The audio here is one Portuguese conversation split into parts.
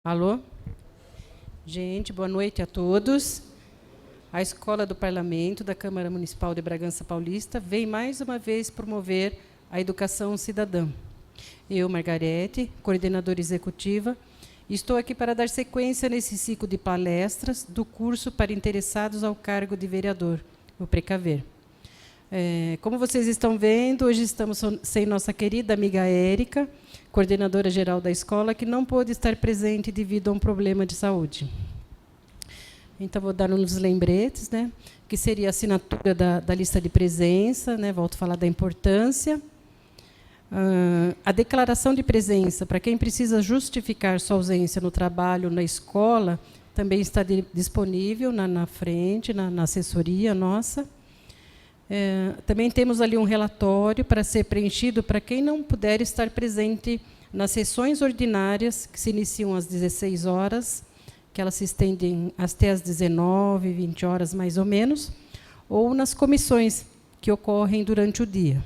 Alô? Gente, boa noite a todos. A Escola do Parlamento da Câmara Municipal de Bragança Paulista vem mais uma vez promover a educação cidadã. Eu, Margarete, coordenadora executiva, estou aqui para dar sequência nesse ciclo de palestras do curso para interessados ao cargo de vereador, o Precaver. Como vocês estão vendo, hoje estamos sem nossa querida amiga Érica, coordenadora geral da escola, que não pôde estar presente devido a um problema de saúde. Então, vou dar uns lembretes, né, que seria a assinatura da lista de presença, né, volto a falar da importância. A declaração de presença, para quem precisa justificar sua ausência no trabalho, na escola, também está disponível na frente, na assessoria nossa. Também temos ali um relatório para ser preenchido para quem não puder estar presente nas sessões ordinárias, que se iniciam às 16 horas, que elas se estendem até às 19, 20 horas, mais ou menos, ou nas comissões que ocorrem durante o dia.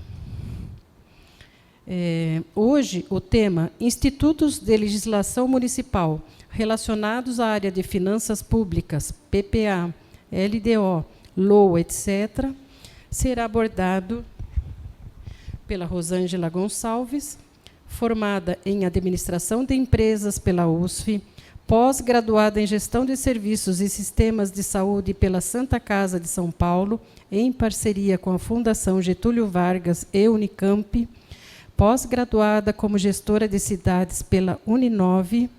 Hoje, o tema Institutos de Legislação Municipal relacionados à área de finanças públicas, PPA, LDO, LOA, etc., será abordado pela Rosângela Gonçalves, formada em Administração de Empresas pela USF, pós-graduada em Gestão de Serviços e Sistemas de Saúde pela Santa Casa de São Paulo, em parceria com a Fundação Getúlio Vargas e Unicamp, pós-graduada como gestora de cidades pela Uninove,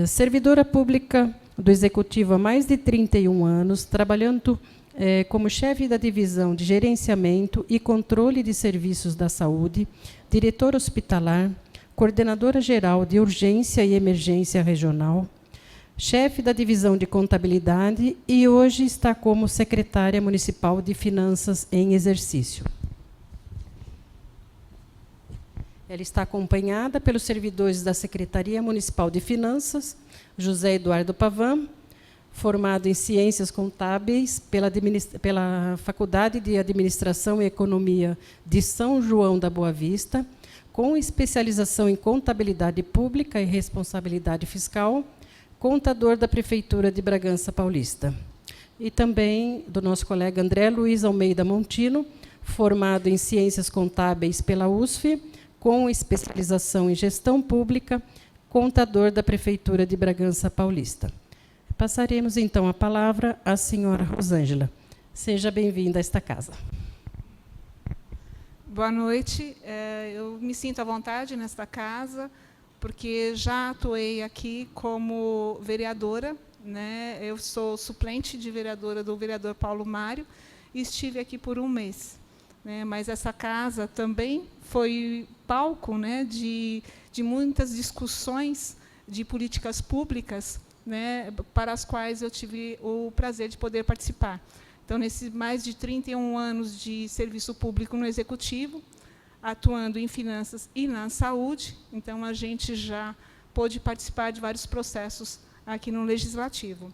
servidora pública do Executivo há mais de 31 anos, trabalhando como chefe da divisão de gerenciamento e controle de serviços da saúde, diretora hospitalar, coordenadora geral de urgência e emergência regional, chefe da divisão de contabilidade e hoje está como secretária municipal de finanças em exercício. Ela está acompanhada pelos servidores da Secretaria Municipal de Finanças, José Eduardo Pavan, formado em Ciências Contábeis pela Faculdade de Administração e Economia de São João da Boa Vista, com especialização em Contabilidade Pública e Responsabilidade Fiscal, contador da Prefeitura de Bragança Paulista. E também do nosso colega André Luiz Almeida Montino, formado em Ciências Contábeis pela USF, com especialização em Gestão Pública, contador da Prefeitura de Bragança Paulista. Passaremos, então, a palavra à senhora Rosângela. Seja bem-vinda a esta casa. Boa noite. Eu me sinto à vontade nesta casa, porque já atuei aqui como vereadora, né? Eu sou suplente de vereadora do vereador Paulo Mário e estive aqui por um mês, né? Mas essa casa também foi palco, né, de muitas discussões de políticas públicas, né, para as quais eu tive o prazer de poder participar. Então, nesses mais de 31 anos de serviço público no Executivo, atuando em finanças e na saúde, então, a gente já pôde participar de vários processos aqui no Legislativo.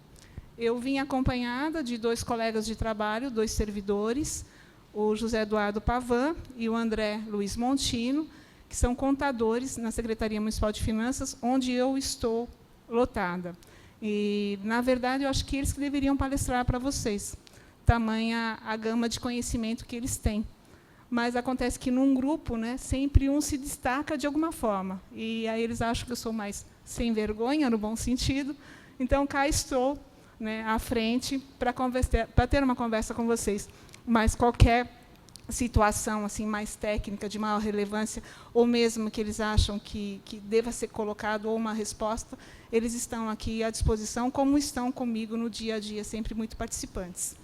Eu vim acompanhada de 2 colegas de trabalho, 2 servidores, o José Eduardo Pavan e o André Luiz Montino, que são contadores na Secretaria Municipal de Finanças, onde eu estou lotada. E, na verdade, eu acho que eles que deveriam palestrar para vocês, tamanha a gama de conhecimento que eles têm. Mas acontece que, num grupo, né, sempre um se destaca de alguma forma. E aí eles acham que eu sou mais sem vergonha, no bom sentido. Então, cá estou, né, à frente para ter uma conversa com vocês. Mas qualquer situação assim mais técnica, de maior relevância, ou mesmo que eles acham que deva ser colocado ou uma resposta, eles estão aqui à disposição, como estão comigo no dia a dia, sempre muito participantes.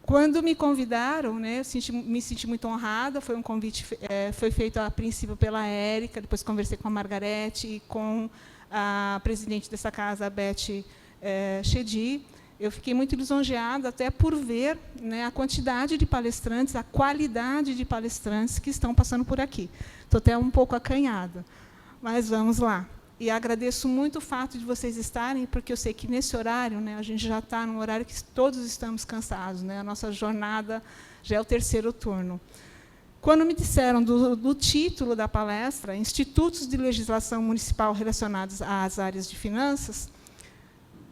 Quando me convidaram, né, eu me senti muito honrada, foi um convite, foi feito a princípio pela Érica, depois conversei com a Margarete e com a presidente dessa casa, a Beth Chedi. Eu fiquei muito lisonjeada até por ver, né, a quantidade de palestrantes, a qualidade de palestrantes que estão passando por aqui. Estou até um pouco acanhada, mas vamos lá. E agradeço muito o fato de vocês estarem, porque eu sei que nesse horário, né, a gente já está num horário que todos estamos cansados, né, a nossa jornada já é o 3º turno. Quando me disseram do título da palestra, Institutos de Legislação Municipal relacionados às áreas de finanças,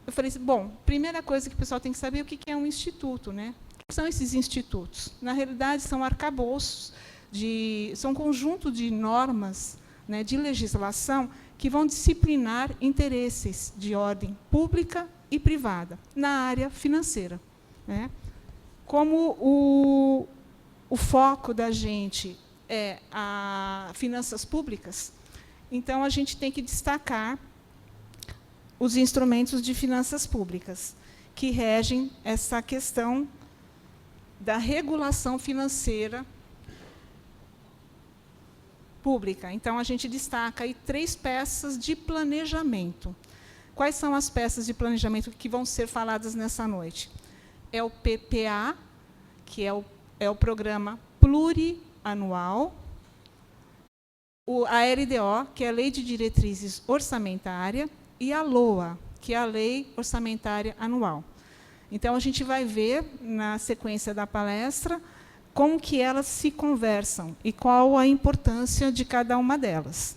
eu falei assim, bom, primeira coisa que o pessoal tem que saber é o que é um instituto, né? O que são esses institutos? Na realidade, são arcabouços, são um conjunto de normas, né, de legislação que vão disciplinar interesses de ordem pública e privada na área financeira, né? Como o foco da gente é as finanças públicas, então a gente tem que destacar os instrumentos de finanças públicas que regem essa questão da regulação financeira pública. Então, a gente destaca aí 3 peças de planejamento. Quais são as peças de planejamento que vão ser faladas nessa noite? É o PPA, que é o Programa Plurianual, a LDO, que é a Lei de Diretrizes Orçamentária, e a LOA, que é a Lei Orçamentária Anual. Então, a gente vai ver, na sequência da palestra, como que elas se conversam e qual a importância de cada uma delas.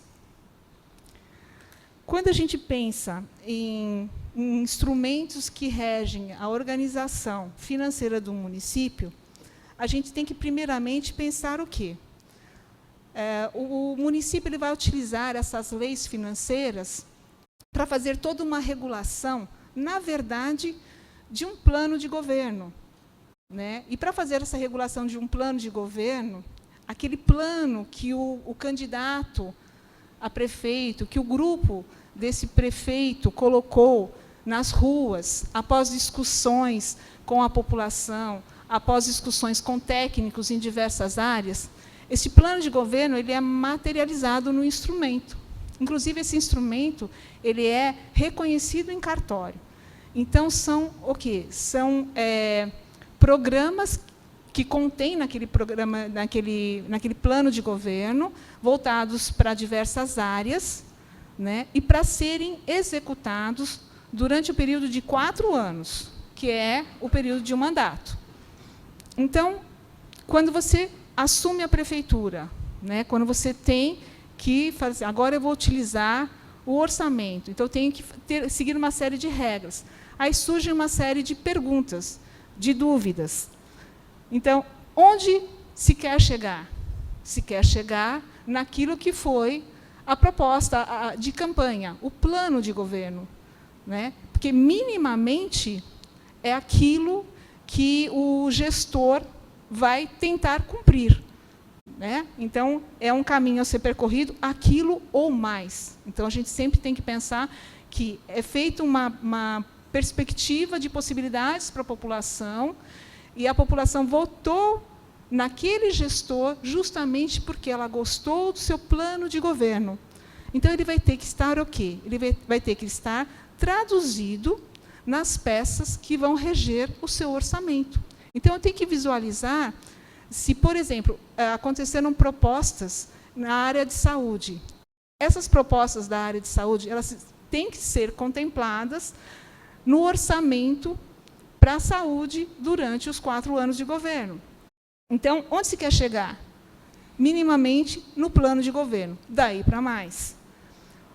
Quando a gente pensa em instrumentos que regem a organização financeira do município, a gente tem que, primeiramente, pensar o quê? O município ele vai utilizar essas leis financeiras para fazer toda uma regulação, na verdade, de um plano de governo, né? E, para fazer essa regulação de um plano de governo, aquele plano que o candidato a prefeito, que o grupo desse prefeito colocou nas ruas, após discussões com a população, após discussões com técnicos em diversas áreas, esse plano de governo ele é materializado no instrumento. Inclusive, esse instrumento ele é reconhecido em cartório. Então, são o quê? São programas que contêm naquele plano de governo, voltados para diversas áreas, né, e para serem executados durante o período de 4 anos, que é o período de um mandato. Então, quando você assume a prefeitura, né, quando você tem que fazer, agora eu vou utilizar o orçamento, então eu tenho que seguir uma série de regras. Aí surge uma série de perguntas, de dúvidas. Então, onde se quer chegar? Se quer chegar naquilo que foi a proposta de campanha, o plano de governo, né? Porque, minimamente, é aquilo que o gestor vai tentar cumprir, né? Então, é um caminho a ser percorrido, aquilo ou mais. Então, a gente sempre tem que pensar que é feita uma perspectiva de possibilidades para a população, e a população votou naquele gestor justamente porque ela gostou do seu plano de governo. Então, ele vai ter que estar o quê? Ele vai ter que estar traduzido nas peças que vão reger o seu orçamento. Então, eu tenho que visualizar se, por exemplo, aconteceram propostas na área de saúde. Essas propostas da área de saúde, elas têm que ser contempladas no orçamento para a saúde durante os 4 anos de governo. Então, onde se quer chegar? Minimamente no plano de governo, daí para mais.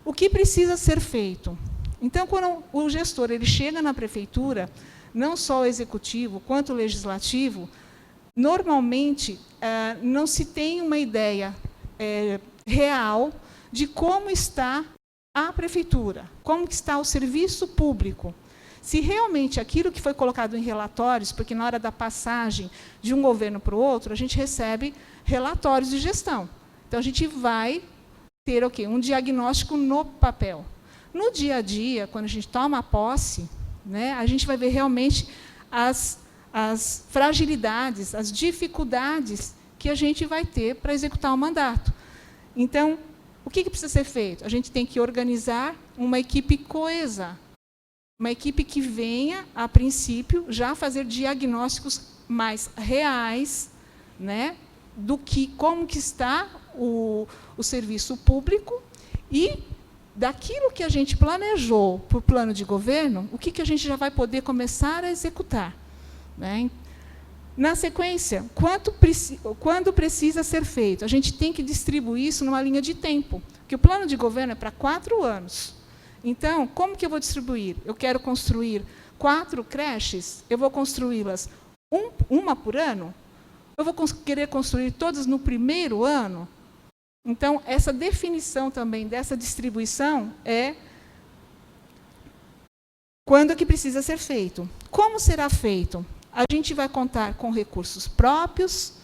O que precisa ser feito? Então, quando o gestor ele chega na prefeitura, não só o executivo quanto o legislativo, normalmente não se tem uma ideia real de como está a prefeitura, como está o serviço público. Se realmente aquilo que foi colocado em relatórios, porque na hora da passagem de um governo para o outro, a gente recebe relatórios de gestão. Então, a gente vai ter o quê? Um diagnóstico no papel. No dia a dia, quando a gente toma posse, né, a gente vai ver realmente as fragilidades, as dificuldades que a gente vai ter para executar o mandato. Então, o que precisa ser feito? A gente tem que organizar uma equipe coesa, uma equipe que venha, a princípio, já fazer diagnósticos mais reais, né, do que como que está o serviço público e daquilo que a gente planejou para o plano de governo, o que a gente já vai poder começar a executar, né? Na sequência, quando precisa ser feito? A gente tem que distribuir isso numa linha de tempo, porque o plano de governo é para 4 anos. Então, como que eu vou distribuir? Eu quero construir 4 creches, eu vou construí-las uma por ano? Eu vou querer construir todas no primeiro ano? Então, essa definição também dessa distribuição é quando é que precisa ser feito. Como será feito? A gente vai contar com recursos próprios,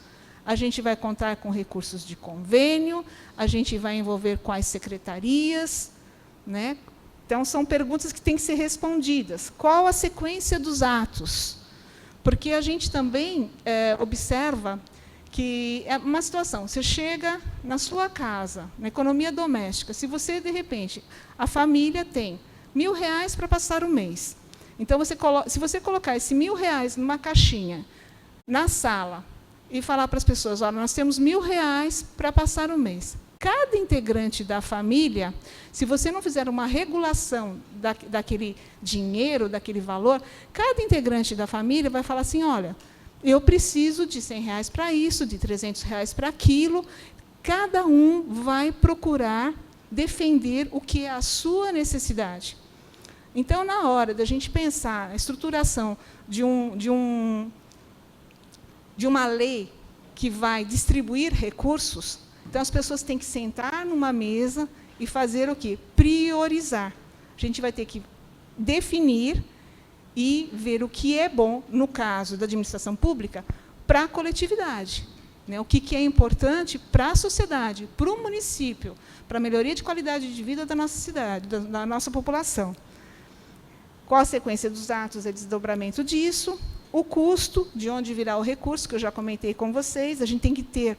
a gente vai contar com recursos de convênio, a gente vai envolver quais secretarias, né? Então, são perguntas que têm que ser respondidas. Qual a sequência dos atos? Porque a gente também observa que é uma situação, você chega na sua casa, na economia doméstica, se você, de repente, a família tem R$1.000 para passar o mês. Então, se você colocar esse R$1.000 numa caixinha, na sala, e falar para as pessoas, olha, nós temos R$1.000 para passar o mês. Cada integrante da família, se você não fizer uma regulação daquele dinheiro, daquele valor, cada integrante da família vai falar assim, olha, eu preciso de R$100 para isso, de R$300 para aquilo. Cada um vai procurar defender o que é a sua necessidade. Então, na hora da gente pensar a estruturação de uma lei que vai distribuir recursos, então as pessoas têm que sentar numa mesa e fazer o quê? Priorizar. A gente vai ter que definir e ver o que é bom, no caso da administração pública, para a coletividade. Né? O que é importante para a sociedade, para o município, para a melhoria de qualidade de vida da nossa cidade, da nossa população. Qual a sequência dos atos, é desdobramento disso, o custo, de onde virá o recurso, que eu já comentei com vocês, a gente tem que ter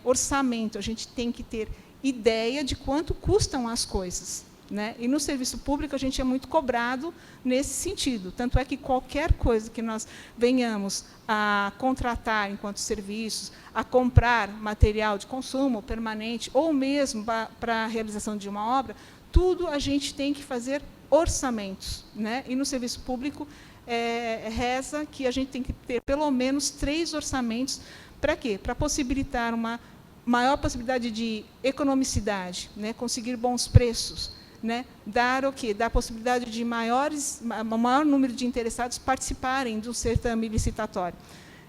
orçamento, a gente tem que ter ideia de quanto custam as coisas. Né? E no serviço público a gente é muito cobrado nesse sentido. Tanto é que qualquer coisa que nós venhamos a contratar enquanto serviços, a comprar material de consumo permanente, ou mesmo para a realização de uma obra, tudo a gente tem que fazer orçamentos. Né? E no serviço público reza que a gente tem que ter pelo menos 3 orçamentos. Para quê? Para possibilitar uma maior possibilidade de economicidade, né? Conseguir bons preços, né? Dar o quê? Dar a possibilidade de maior número de interessados participarem do certame licitatório.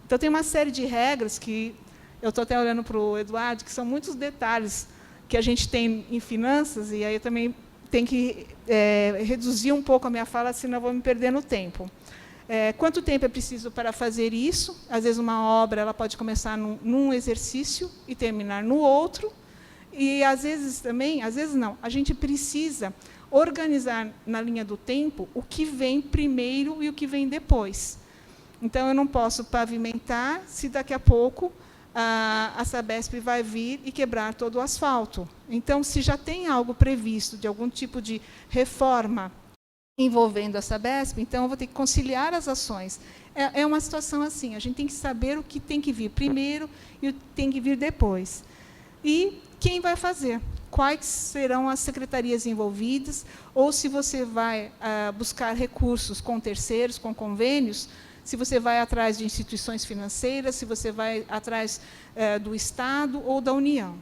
Então, tem uma série de regras que eu estou até olhando para o Eduardo, que são muitos detalhes que a gente tem em finanças, e aí eu também tenho que reduzir um pouco a minha fala, senão eu vou me perder no tempo. Quanto tempo é preciso para fazer isso? Às vezes, uma obra ela pode começar num exercício e terminar no outro. E, às vezes, também, às vezes não, a gente precisa organizar na linha do tempo o que vem primeiro e o que vem depois. Então, eu não posso pavimentar se daqui a pouco a Sabesp vai vir e quebrar todo o asfalto. Então, se já tem algo previsto de algum tipo de reforma envolvendo a Sabesp, então eu vou ter que conciliar as ações. É uma situação assim, a gente tem que saber o que tem que vir primeiro e o que tem que vir depois. E quem vai fazer? Quais serão as secretarias envolvidas? Ou se você vai buscar recursos com terceiros, com convênios, se você vai atrás de instituições financeiras, se você vai atrás do Estado ou da União.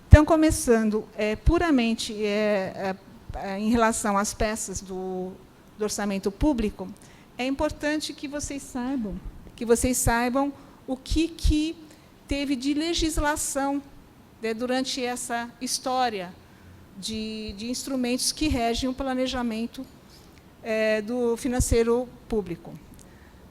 Então, começando puramente em relação às peças do orçamento público, é importante que vocês saibam o que teve de legislação, né, durante essa história de instrumentos que regem o planejamento do financeiro público.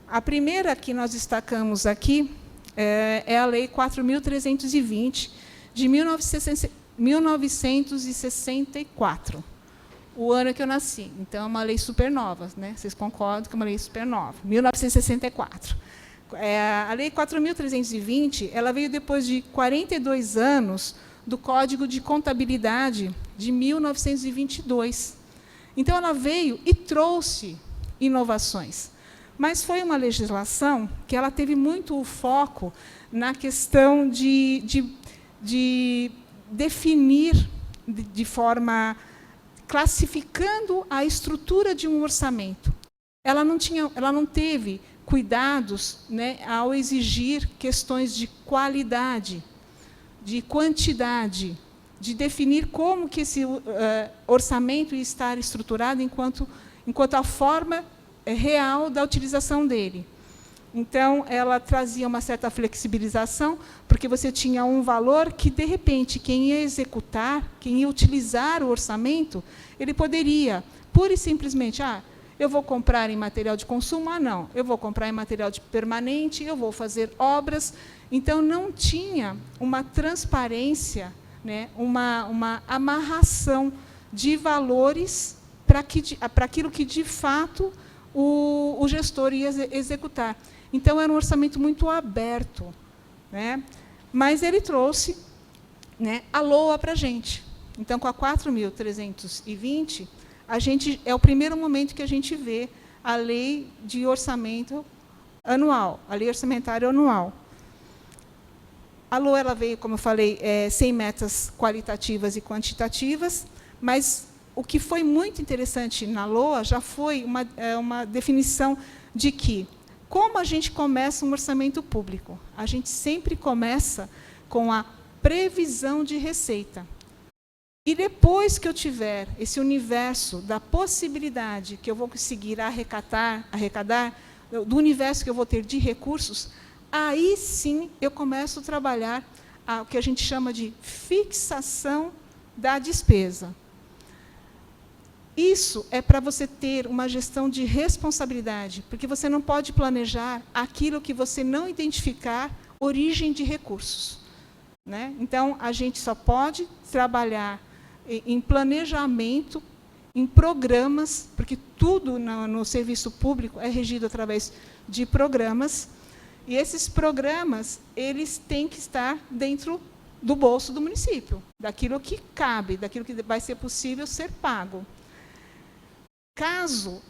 A primeira que nós destacamos aqui é a Lei 4.320, de 1964, o ano que eu nasci. Então, é uma lei super nova, né? Vocês concordam que é uma lei super nova, 1964. A Lei 4.320, ela veio depois de 42 anos do Código de Contabilidade de 1922. Então, ela veio e trouxe inovações. Mas foi uma legislação que ela teve muito o foco na questão de definir de forma classificando a estrutura de um orçamento. Ela não teve cuidados, né, ao exigir questões de qualidade, de quantidade, de definir como que esse orçamento ia estar estruturado enquanto a forma real da utilização dele. Então, ela trazia uma certa flexibilização, porque você tinha um valor que, de repente, quem ia executar, quem ia utilizar o orçamento, ele poderia, pura e simplesmente, eu vou comprar em material de consumo, não, eu vou comprar em material de permanente, eu vou fazer obras. Então, não tinha uma transparência, né, uma amarração de valores para aquilo que, de fato, o gestor ia executar. Então, era um orçamento muito aberto, né? Mas ele trouxe, né, a LOA para a gente. Então, com a 4.320, é o primeiro momento que a gente vê a lei de orçamento anual, a lei orçamentária anual. A LOA ela veio, como eu falei, sem metas qualitativas e quantitativas, mas o que foi muito interessante na LOA já foi uma definição de que, como a gente começa um orçamento público? A gente sempre começa com a previsão de receita. E depois que eu tiver esse universo da possibilidade que eu vou conseguir arrecadar, do universo que eu vou ter de recursos, aí sim eu começo a trabalhar o que a gente chama de fixação da despesa. Isso é para você ter uma gestão de responsabilidade, porque você não pode planejar aquilo que você não identificar origem de recursos, né? Então, a gente só pode trabalhar em planejamento, em programas, porque tudo no serviço público é regido através de programas, e esses programas eles têm que estar dentro do bolso do município, daquilo que cabe, daquilo que vai ser possível ser pago. Caso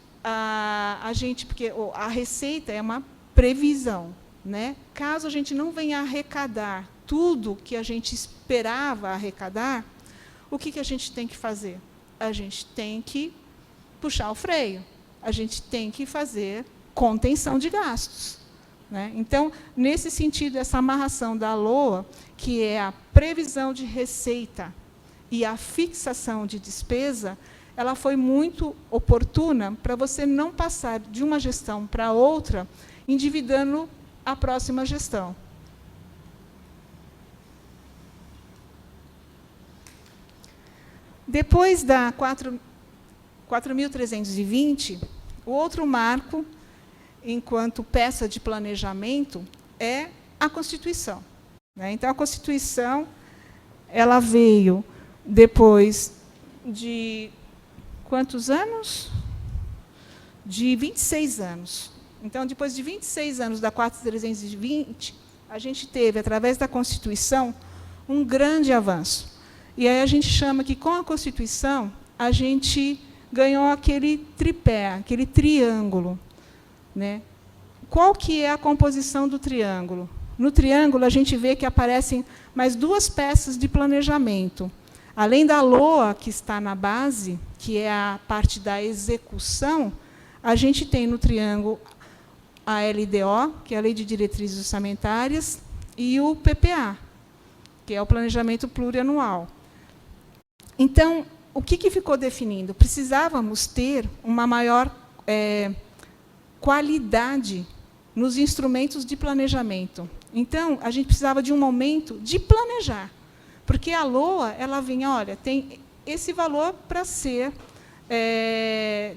porque a receita é uma previsão, né? Caso a gente não venha arrecadar tudo que a gente esperava arrecadar, o que a gente tem que fazer? A gente tem que puxar o freio, a gente tem que fazer contenção de gastos, né? Então, nesse sentido, essa amarração da LOA, que é a previsão de receita e a fixação de despesa, ela foi muito oportuna para você não passar de uma gestão para outra, endividando a próxima gestão. Depois da 4.320, o outro marco, enquanto peça de planejamento, é a Constituição, né? Então, a Constituição ela veio depois de quantos anos? De 26 anos. Então, depois de 26 anos da 4.320, a gente teve, através da Constituição, um grande avanço. E aí a gente chama que, com a Constituição, a gente ganhou aquele tripé, aquele triângulo, né? Qual que é a composição do triângulo? No triângulo, a gente vê que aparecem mais duas peças de planejamento. Além da LOA, que está na base, que é a parte da execução, a gente tem no triângulo a LDO, que é a Lei de Diretrizes Orçamentárias, e o PPA, que é o Planejamento Plurianual. Então, o que ficou definido? Precisávamos ter uma maior qualidade nos instrumentos de planejamento. Então, a gente precisava de um momento de planejar, porque a LOA ela vinha, olha, tem esse valor para ser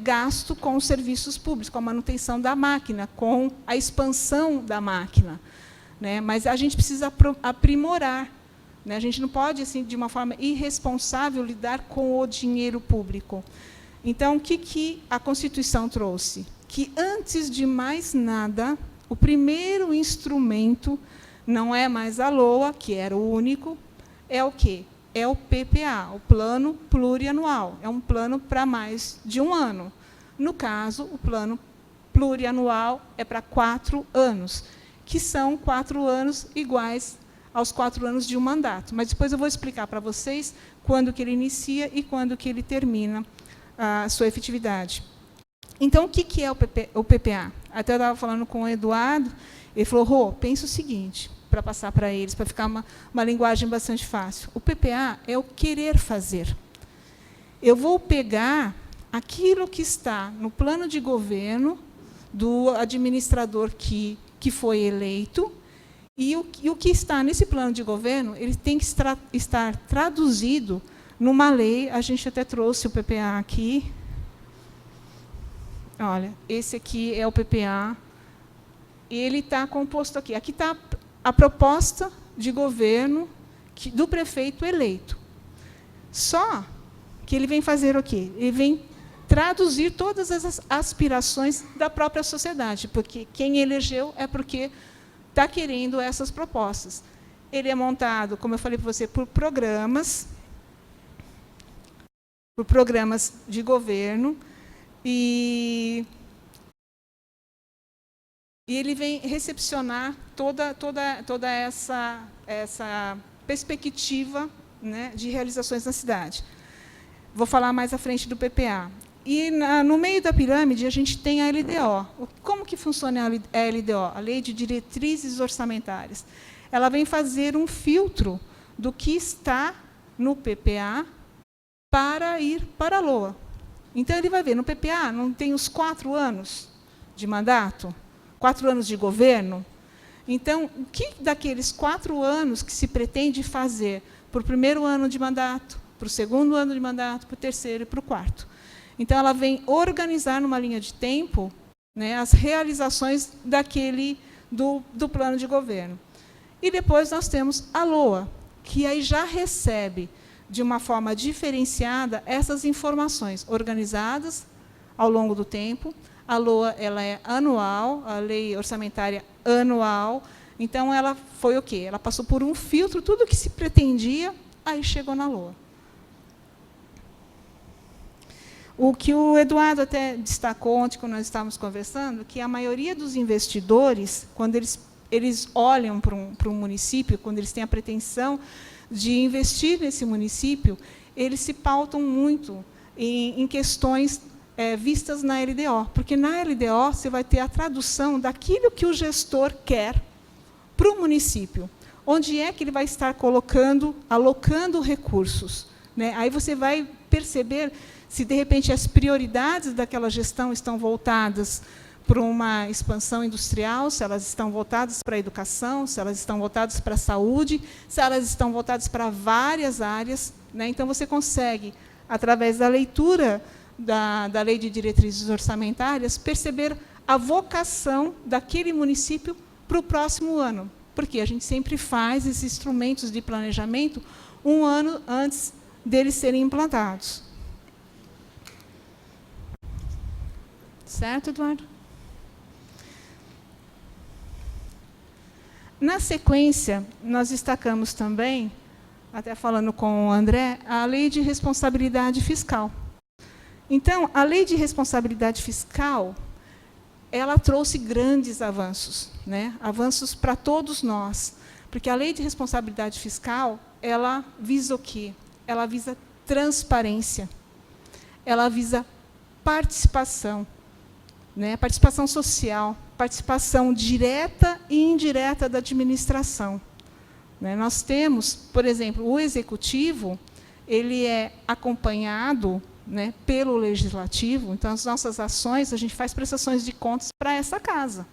gasto com os serviços públicos, com a manutenção da máquina, com a expansão da máquina, né? Mas a gente precisa aprimorar, né? A gente não pode, assim, de uma forma irresponsável, lidar com o dinheiro público. Então, o que a Constituição trouxe? Que, antes de mais nada, o primeiro instrumento não é mais a LOA, que era o único, é o quê? É o PPA, o Plano Plurianual. É um plano para mais de um ano. No caso, o Plano Plurianual é para 4 anos, que são 4 anos iguais aos 4 anos de um mandato. Mas depois eu vou explicar para vocês quando que ele inicia e quando que ele termina a sua efetividade. Então, o que é o PPA? Até eu estava falando com o Eduardo, ele falou, Rô, pensa o seguinte, para passar para eles, para ficar uma linguagem bastante fácil. O PPA é o querer fazer. Eu vou pegar aquilo que está no plano de governo do administrador que foi eleito, e o que está nesse plano de governo, ele tem que estar traduzido numa lei. A gente até trouxe o PPA aqui. Olha, esse aqui é o PPA. Ele está composto aqui. Aqui está a proposta de governo do prefeito eleito. Só que ele vem fazer o quê? Ele vem traduzir todas as aspirações da própria sociedade, porque quem elegeu é porque está querendo essas propostas. Ele é montado, como eu falei para você, por programas de governo, e ele vem recepcionar toda essa perspectiva, né, de realizações na cidade. Vou falar mais à frente do PPA. E, no meio da pirâmide, a gente tem a LDO. Como que funciona a LDO? A Lei de Diretrizes Orçamentárias. Ela vem fazer um filtro do que está no PPA para ir para a LOA. Então, ele vai ver, no PPA não tem os 4 anos de mandato, 4 anos de governo. Então, o que daqueles 4 anos que se pretende fazer para o primeiro ano de mandato, para o segundo ano de mandato, para o terceiro e para o quarto? Então, ela vem organizar numa linha de tempo, né, as realizações do plano de governo. E depois nós temos a LOA, que aí já recebe, de uma forma diferenciada, essas informações organizadas ao longo do tempo. A LOA ela é anual, a lei orçamentária anual. Então, ela foi o quê? Ela passou por um filtro, tudo que se pretendia, aí chegou na LOA. O que o Eduardo até destacou ontem, quando nós estávamos conversando, que a maioria dos investidores, quando eles olham para um município, quando eles têm a pretensão de investir nesse município, eles se pautam muito em questões vistas na LDO, porque na LDO você vai ter a tradução daquilo que o gestor quer para o município. Onde é que ele vai estar alocando recursos, né? Aí você vai perceber se, de repente, as prioridades daquela gestão estão voltadas para uma expansão industrial, se elas estão voltadas para a educação, se elas estão voltadas para a saúde, se elas estão voltadas para várias áreas, né? Então, você consegue, através da leitura da Lei de Diretrizes Orçamentárias, perceber a vocação daquele município para o próximo ano. Porque a gente sempre faz esses instrumentos de planejamento um ano antes deles serem implantados. Certo, Eduardo? Na sequência, nós destacamos também, até falando com o André, a Lei de Responsabilidade Fiscal. Então, a Lei de Responsabilidade Fiscal, ela trouxe grandes avanços, né? Avanços para todos nós, porque a Lei de Responsabilidade Fiscal, ela visa o quê? Ela visa transparência, ela visa participação, né? Participação social, participação direta e indireta da administração, né? Nós temos, por exemplo, o executivo, ele é acompanhado, né, pelo legislativo. Então, as nossas ações, a gente faz prestações de contas para essa casa.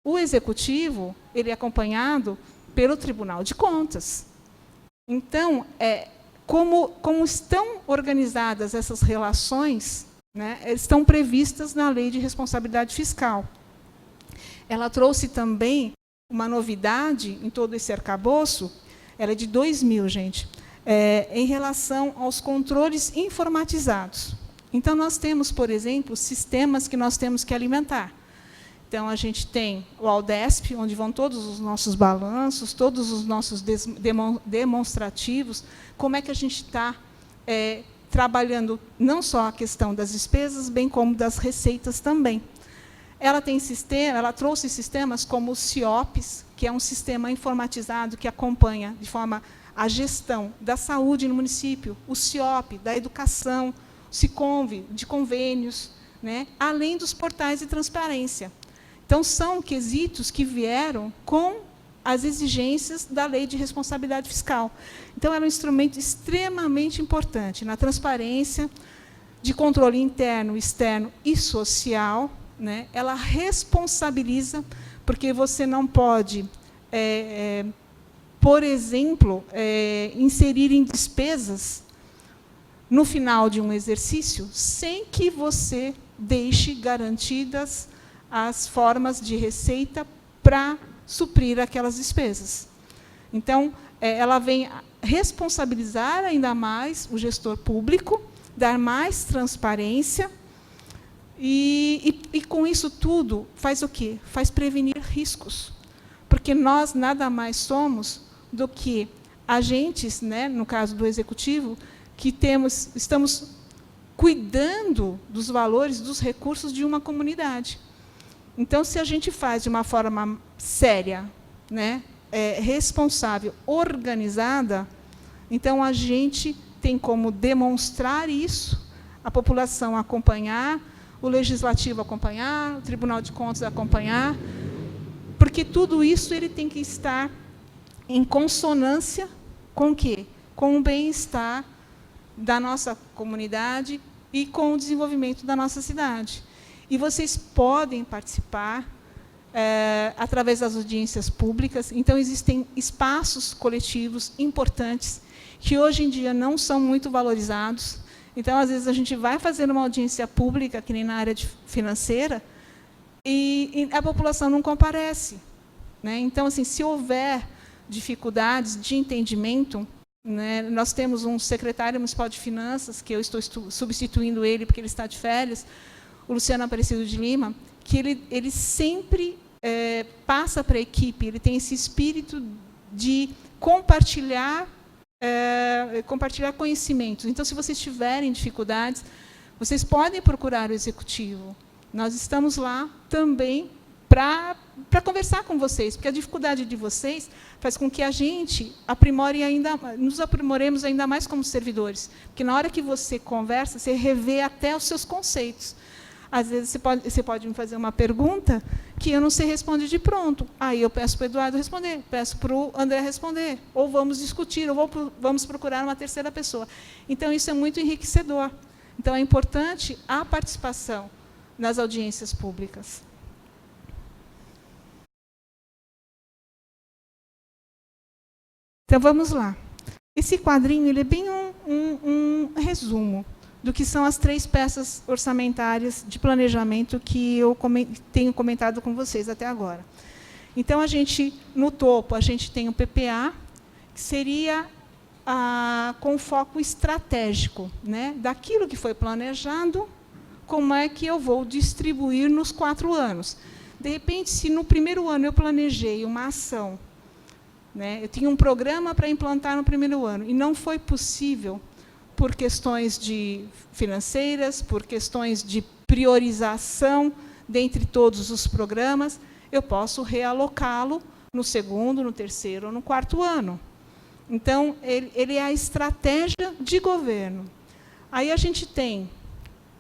O executivo, ele é acompanhado pelo Tribunal de Contas. Então, como estão organizadas essas relações, né, estão previstas na Lei de Responsabilidade Fiscal. Ela trouxe também uma novidade em todo esse arcabouço, ela é de 2000, gente, em relação aos controles informatizados. Então, nós temos, por exemplo, sistemas que nós temos que alimentar. Então, a gente tem o Aldesp, onde vão todos os nossos balanços, todos os nossos demonstrativos, como é que a gente está trabalhando não só a questão das despesas, bem como das receitas também. ela trouxe sistemas como o CIOPS, que é um sistema informatizado que acompanha de forma a gestão da saúde no município, o CIOP, da educação, o SICONV, de convênios, né, além dos portais de transparência. Então, são quesitos que vieram com as exigências da Lei de Responsabilidade Fiscal. Então, ela é um instrumento extremamente importante na transparência, de controle interno, externo e social, né? Ela responsabiliza, porque você não pode, por exemplo, inserir em despesas no final de um exercício sem que você deixe garantidas as formas de receita para suprir aquelas despesas. Então, ela vem responsabilizar ainda mais o gestor público, dar mais transparência, e com isso tudo, faz o quê? Faz prevenir riscos. Porque nós nada mais somos do que agentes, né, no caso do Executivo, que estamos cuidando dos valores, dos recursos de uma comunidade. Então, se a gente faz de uma forma séria, né, responsável, organizada, então a gente tem como demonstrar isso, a população acompanhar, o Legislativo acompanhar, o Tribunal de Contas acompanhar, porque tudo isso ele tem que estar em consonância com o quê? Com o bem-estar da nossa comunidade e com o desenvolvimento da nossa cidade. E vocês podem participar através das audiências públicas. Então, existem espaços coletivos importantes que, hoje em dia, não são muito valorizados. Então, às vezes, a gente vai fazer uma audiência pública, que nem na área financeira, e a população não comparece, né? Então, assim, se houver dificuldades de entendimento, né, nós temos um secretário municipal de finanças, que eu estou substituindo ele, porque ele está de férias, o Luciano Aparecido de Lima, que ele sempre passa para a equipe, ele tem esse espírito de compartilhar conhecimentos. Então, se vocês tiverem dificuldades, vocês podem procurar o Executivo. Nós estamos lá também para conversar com vocês, porque a dificuldade de vocês faz com que a gente nos aprimoremos ainda mais como servidores. Porque, na hora que você conversa, você revê até os seus conceitos. Às vezes, você pode me fazer uma pergunta que eu não sei responder de pronto. Aí eu peço para o Eduardo responder, peço para o André responder, ou vamos discutir, ou vamos procurar uma terceira pessoa. Então, isso é muito enriquecedor. Então, é importante a participação nas audiências públicas. Então, vamos lá. Esse quadrinho ele é bem um resumo do que são as 3 peças orçamentárias de planejamento que eu tenho comentado com vocês até agora. Então, no topo, a gente tem o PPA, que seria com foco estratégico, né, daquilo que foi planejado, como é que eu vou distribuir nos 4 anos. De repente, se no primeiro ano eu planejei uma ação, né, eu tinha um programa para implantar no primeiro ano, e não foi possível, por questões financeiras, por questões de priorização dentre todos os programas, eu posso realocá-lo no segundo, no terceiro ou no 4º ano. Então, ele é a estratégia de governo. Aí a gente tem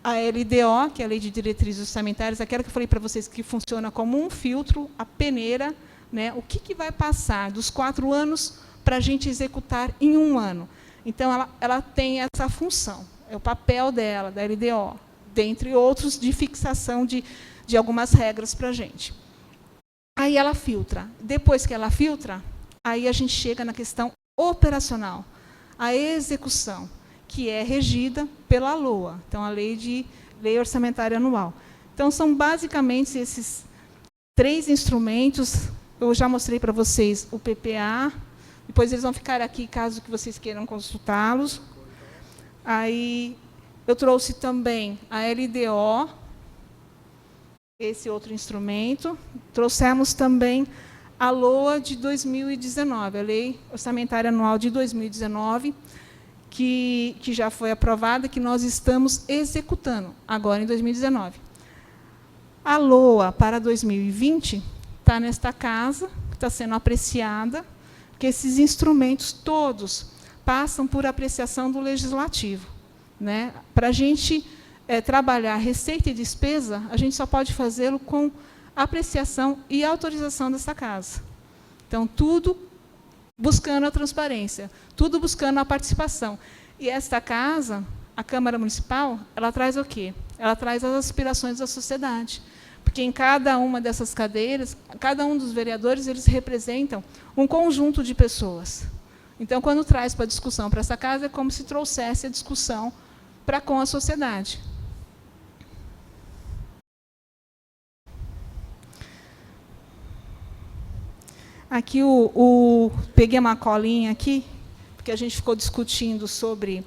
a LDO, que é a Lei de Diretrizes Orçamentárias, aquela que eu falei para vocês que funciona como um filtro, a peneira, né, o que vai passar dos 4 anos para a gente executar em 1 ano. Então, ela tem essa função, é o papel dela, da LDO, dentre outros, de fixação de algumas regras para a gente. Aí ela filtra. Depois que ela filtra, aí a gente chega na questão operacional, a execução, que é regida pela LOA, então, a Lei Orçamentária Anual. Então, são basicamente esses 3 instrumentos. Eu já mostrei para vocês o PPA, depois eles vão ficar aqui, caso que vocês queiram consultá-los. Aí, eu trouxe também a LDO, esse outro instrumento. Trouxemos também a LOA de 2019, a Lei Orçamentária Anual de 2019, que já foi aprovada, que nós estamos executando agora em 2019. A LOA para 2020 está nesta casa, está sendo apreciada, porque esses instrumentos todos passam por apreciação do Legislativo, né? Para a gente trabalhar receita e despesa, a gente só pode fazê-lo com apreciação e autorização dessa casa. Então, tudo buscando a transparência, tudo buscando a participação. E esta casa, a Câmara Municipal, ela traz o quê? Ela traz as aspirações da sociedade. Porque em cada uma dessas cadeiras, cada um dos vereadores, eles representam um conjunto de pessoas. Então, quando traz para a discussão para essa casa, é como se trouxesse a discussão para com a sociedade. Aqui, peguei uma colinha aqui, porque a gente ficou discutindo sobre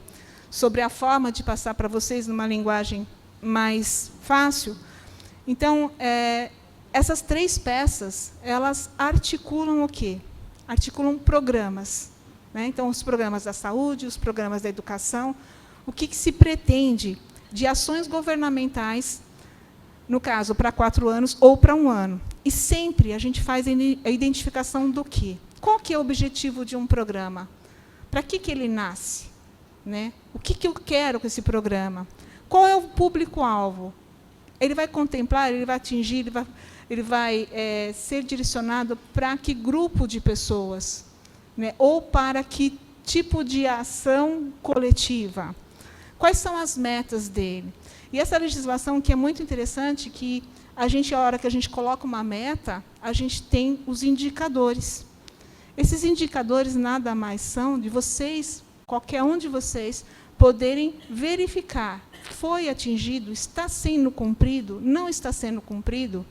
a forma de passar para vocês numa linguagem mais fácil. Então, essas 3 peças, elas articulam o quê? Articulam programas, né? Então, os programas da saúde, os programas da educação, o que se pretende de ações governamentais, no caso, para 4 anos ou para 1 ano. E sempre a gente faz a identificação do quê? Qual que é o objetivo de um programa? Para que ele nasce? Né? O que eu quero com esse programa? Qual é o público-alvo? Ele vai contemplar, ele vai atingir, ele vai ser direcionado para que grupo de pessoas? Né? Ou para que tipo de ação coletiva? Quais são as metas dele? E essa legislação, que é muito interessante, que a hora que a gente coloca uma meta, a gente tem os indicadores. Esses indicadores nada mais são de vocês, qualquer um de vocês, poderem verificar, foi atingido, está sendo cumprido, não está sendo cumprido.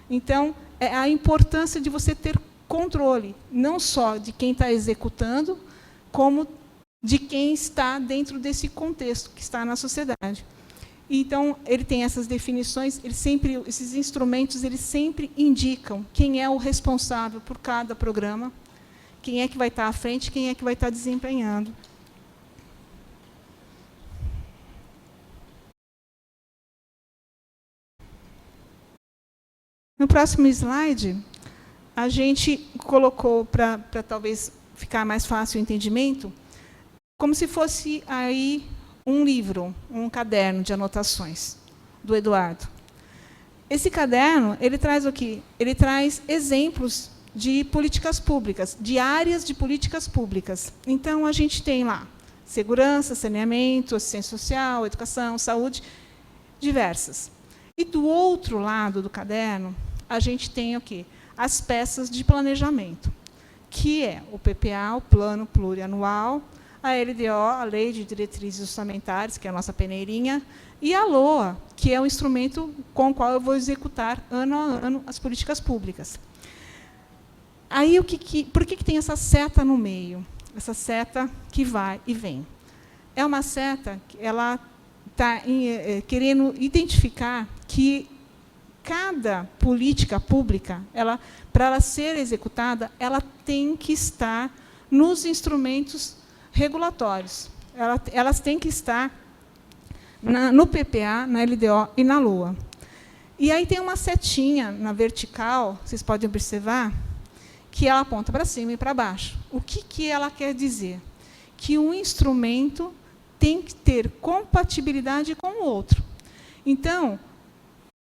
Então, é a importância de você ter controle, não só de quem está executando, como de quem está dentro desse contexto que está na sociedade. Então, ele tem essas definições, esses instrumentos, eles sempre indicam quem é o responsável por cada programa, quem é que vai estar à frente, quem é que vai estar desempenhando. No próximo slide, a gente colocou, para talvez ficar mais fácil o entendimento, como se fosse aí um livro, um caderno de anotações do Eduardo. Esse caderno, ele traz o quê? Ele traz exemplos de políticas públicas, de áreas de políticas públicas. Então, a gente tem lá segurança, saneamento, assistência social, educação, saúde, diversas. E do outro lado do caderno, a gente tem o quê? As peças de planejamento, que é o PPA, o Plano Plurianual, a LDO, a Lei de Diretrizes Orçamentárias, que é a nossa peneirinha, e a LOA, que é o instrumento com o qual eu vou executar, ano a ano, as políticas públicas. Aí, por que tem essa seta no meio? Essa seta que vai e vem. É uma seta que ela está querendo identificar que cada política pública, para ela ser executada, ela tem que estar nos instrumentos regulatórios. Elas têm que estar no PPA, na LDO e na LOA. E aí tem uma setinha na vertical, vocês podem observar, que ela aponta para cima e para baixo. O que ela quer dizer? Que um instrumento tem que ter compatibilidade com o outro. Então,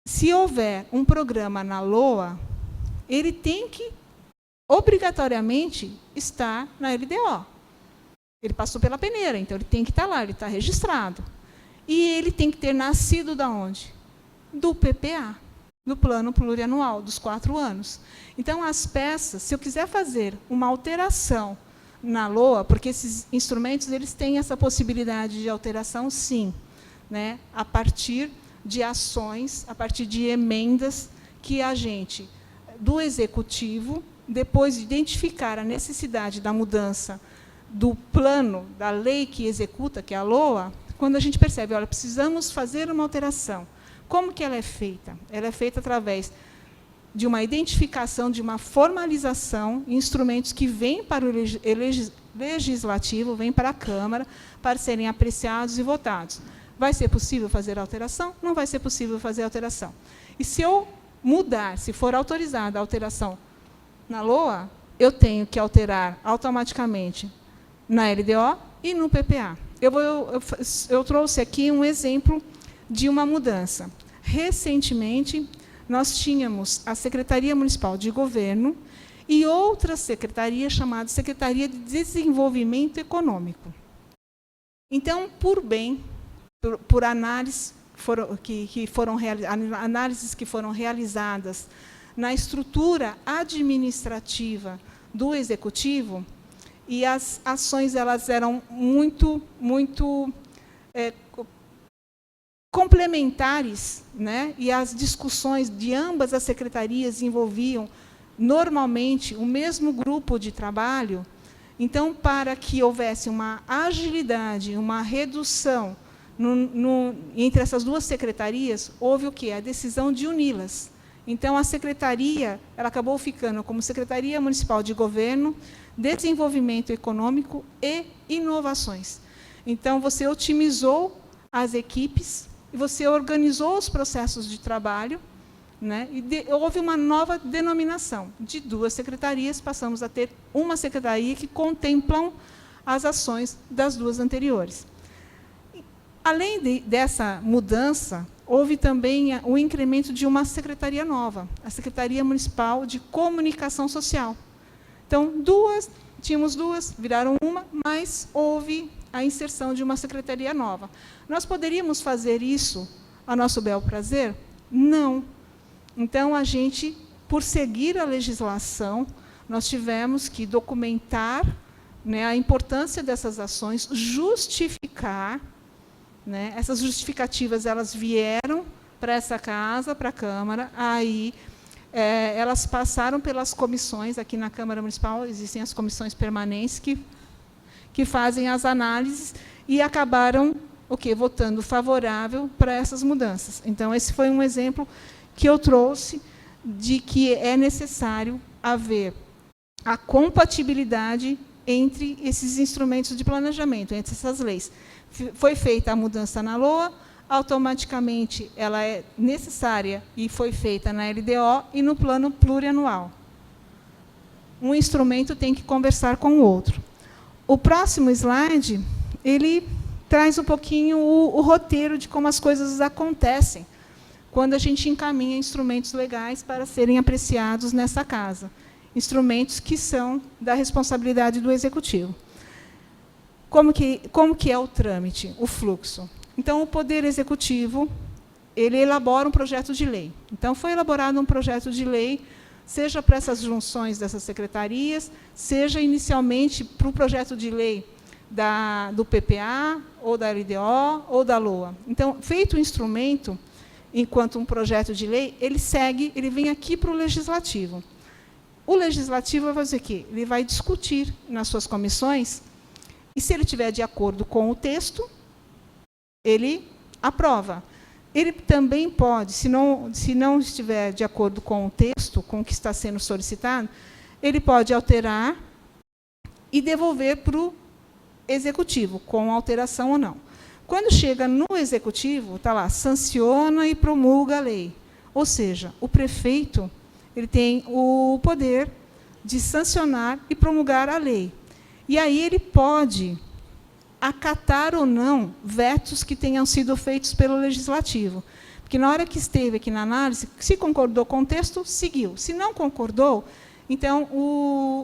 se houver um programa na LOA, ele tem que, obrigatoriamente, estar na LDO. Ele passou pela peneira, então ele tem que estar lá, ele está registrado. E ele tem que ter nascido de onde? Do PPA, do Plano Plurianual, dos 4 anos. Então, as peças, se eu quiser fazer uma alteração na LOA, porque esses instrumentos eles têm essa possibilidade de alteração, sim, né? A partir de ações, a partir de emendas que a gente, do Executivo, depois de identificar a necessidade da mudança do plano, da lei que executa, que é a LOA, quando a gente percebe, olha, precisamos fazer uma alteração. Como que ela é feita? Ela é feita através de uma identificação, de uma formalização, instrumentos que vêm para o Legislativo, vêm para a Câmara, para serem apreciados e votados. Vai ser possível fazer alteração? Não vai ser possível fazer alteração. E se eu mudar, se for autorizada a alteração na LOA, eu tenho que alterar automaticamente na LDO e no PPA. Eu trouxe aqui um exemplo de uma mudança. Recentemente, nós tínhamos a Secretaria Municipal de Governo e outra secretaria chamada Secretaria de Desenvolvimento Econômico. Então, por análises que foram realizadas na estrutura administrativa do Executivo, e as ações elas eram muito complementares, né? E as discussões de ambas as secretarias envolviam normalmente o mesmo grupo de trabalho. Então, para que houvesse uma agilidade, uma redução entre essas duas secretarias, houve o quê? A decisão de uni-las. Então, a secretaria ela acabou ficando como Secretaria Municipal de Governo, Desenvolvimento Econômico e Inovações. Então, você otimizou as equipes, e você organizou os processos de trabalho, né? E houve uma nova denominação. De duas secretarias, passamos a ter uma secretaria que contemplam as ações das duas anteriores. Além dessa mudança, houve também o incremento de uma secretaria nova, a Secretaria Municipal de Comunicação Social. Então, tínhamos duas, viraram uma, mas houve a inserção de uma secretaria nova. Nós poderíamos fazer isso a nosso bel prazer? Não. Então, a gente, por seguir a legislação, nós tivemos que documentar, né, a importância dessas ações, justificar, né, essas justificativas elas vieram para essa casa, para a Câmara, aí elas passaram pelas comissões, aqui na Câmara Municipal existem as comissões permanentes que fazem as análises e acabaram votando favorável para essas mudanças. Então, esse foi um exemplo que eu trouxe de que é necessário haver a compatibilidade entre esses instrumentos de planejamento, entre essas leis. Foi feita a mudança na LOA, automaticamente ela é necessária e foi feita na LDO e no plano plurianual. Um instrumento tem que conversar com o outro. O próximo slide, ele traz um pouquinho o roteiro de como as coisas acontecem quando a gente encaminha instrumentos legais para serem apreciados nessa casa. Instrumentos que são da responsabilidade do Executivo. Como que é o trâmite, o fluxo? Então, o Poder Executivo, ele elabora um projeto de lei. Então, foi elaborado um projeto de lei, seja para essas junções dessas secretarias, seja inicialmente para o projeto de lei do PPA, ou da LDO, ou da LOA. Então, feito o instrumento, enquanto um projeto de lei, ele vem aqui para o Legislativo. O Legislativo vai fazer o quê? Ele vai discutir nas suas comissões, e se ele estiver de acordo com o texto, ele aprova. Ele também pode, se não estiver de acordo com o texto, com o que está sendo solicitado, ele pode alterar e devolver para o Executivo, com alteração ou não. Quando chega no Executivo, está lá, sanciona e promulga a lei. Ou seja, o prefeito ele tem o poder de sancionar e promulgar a lei. E aí ele pode acatar ou não vetos que tenham sido feitos pelo Legislativo. Porque, na hora que esteve aqui na análise, se concordou com o texto, seguiu. Se não concordou, então,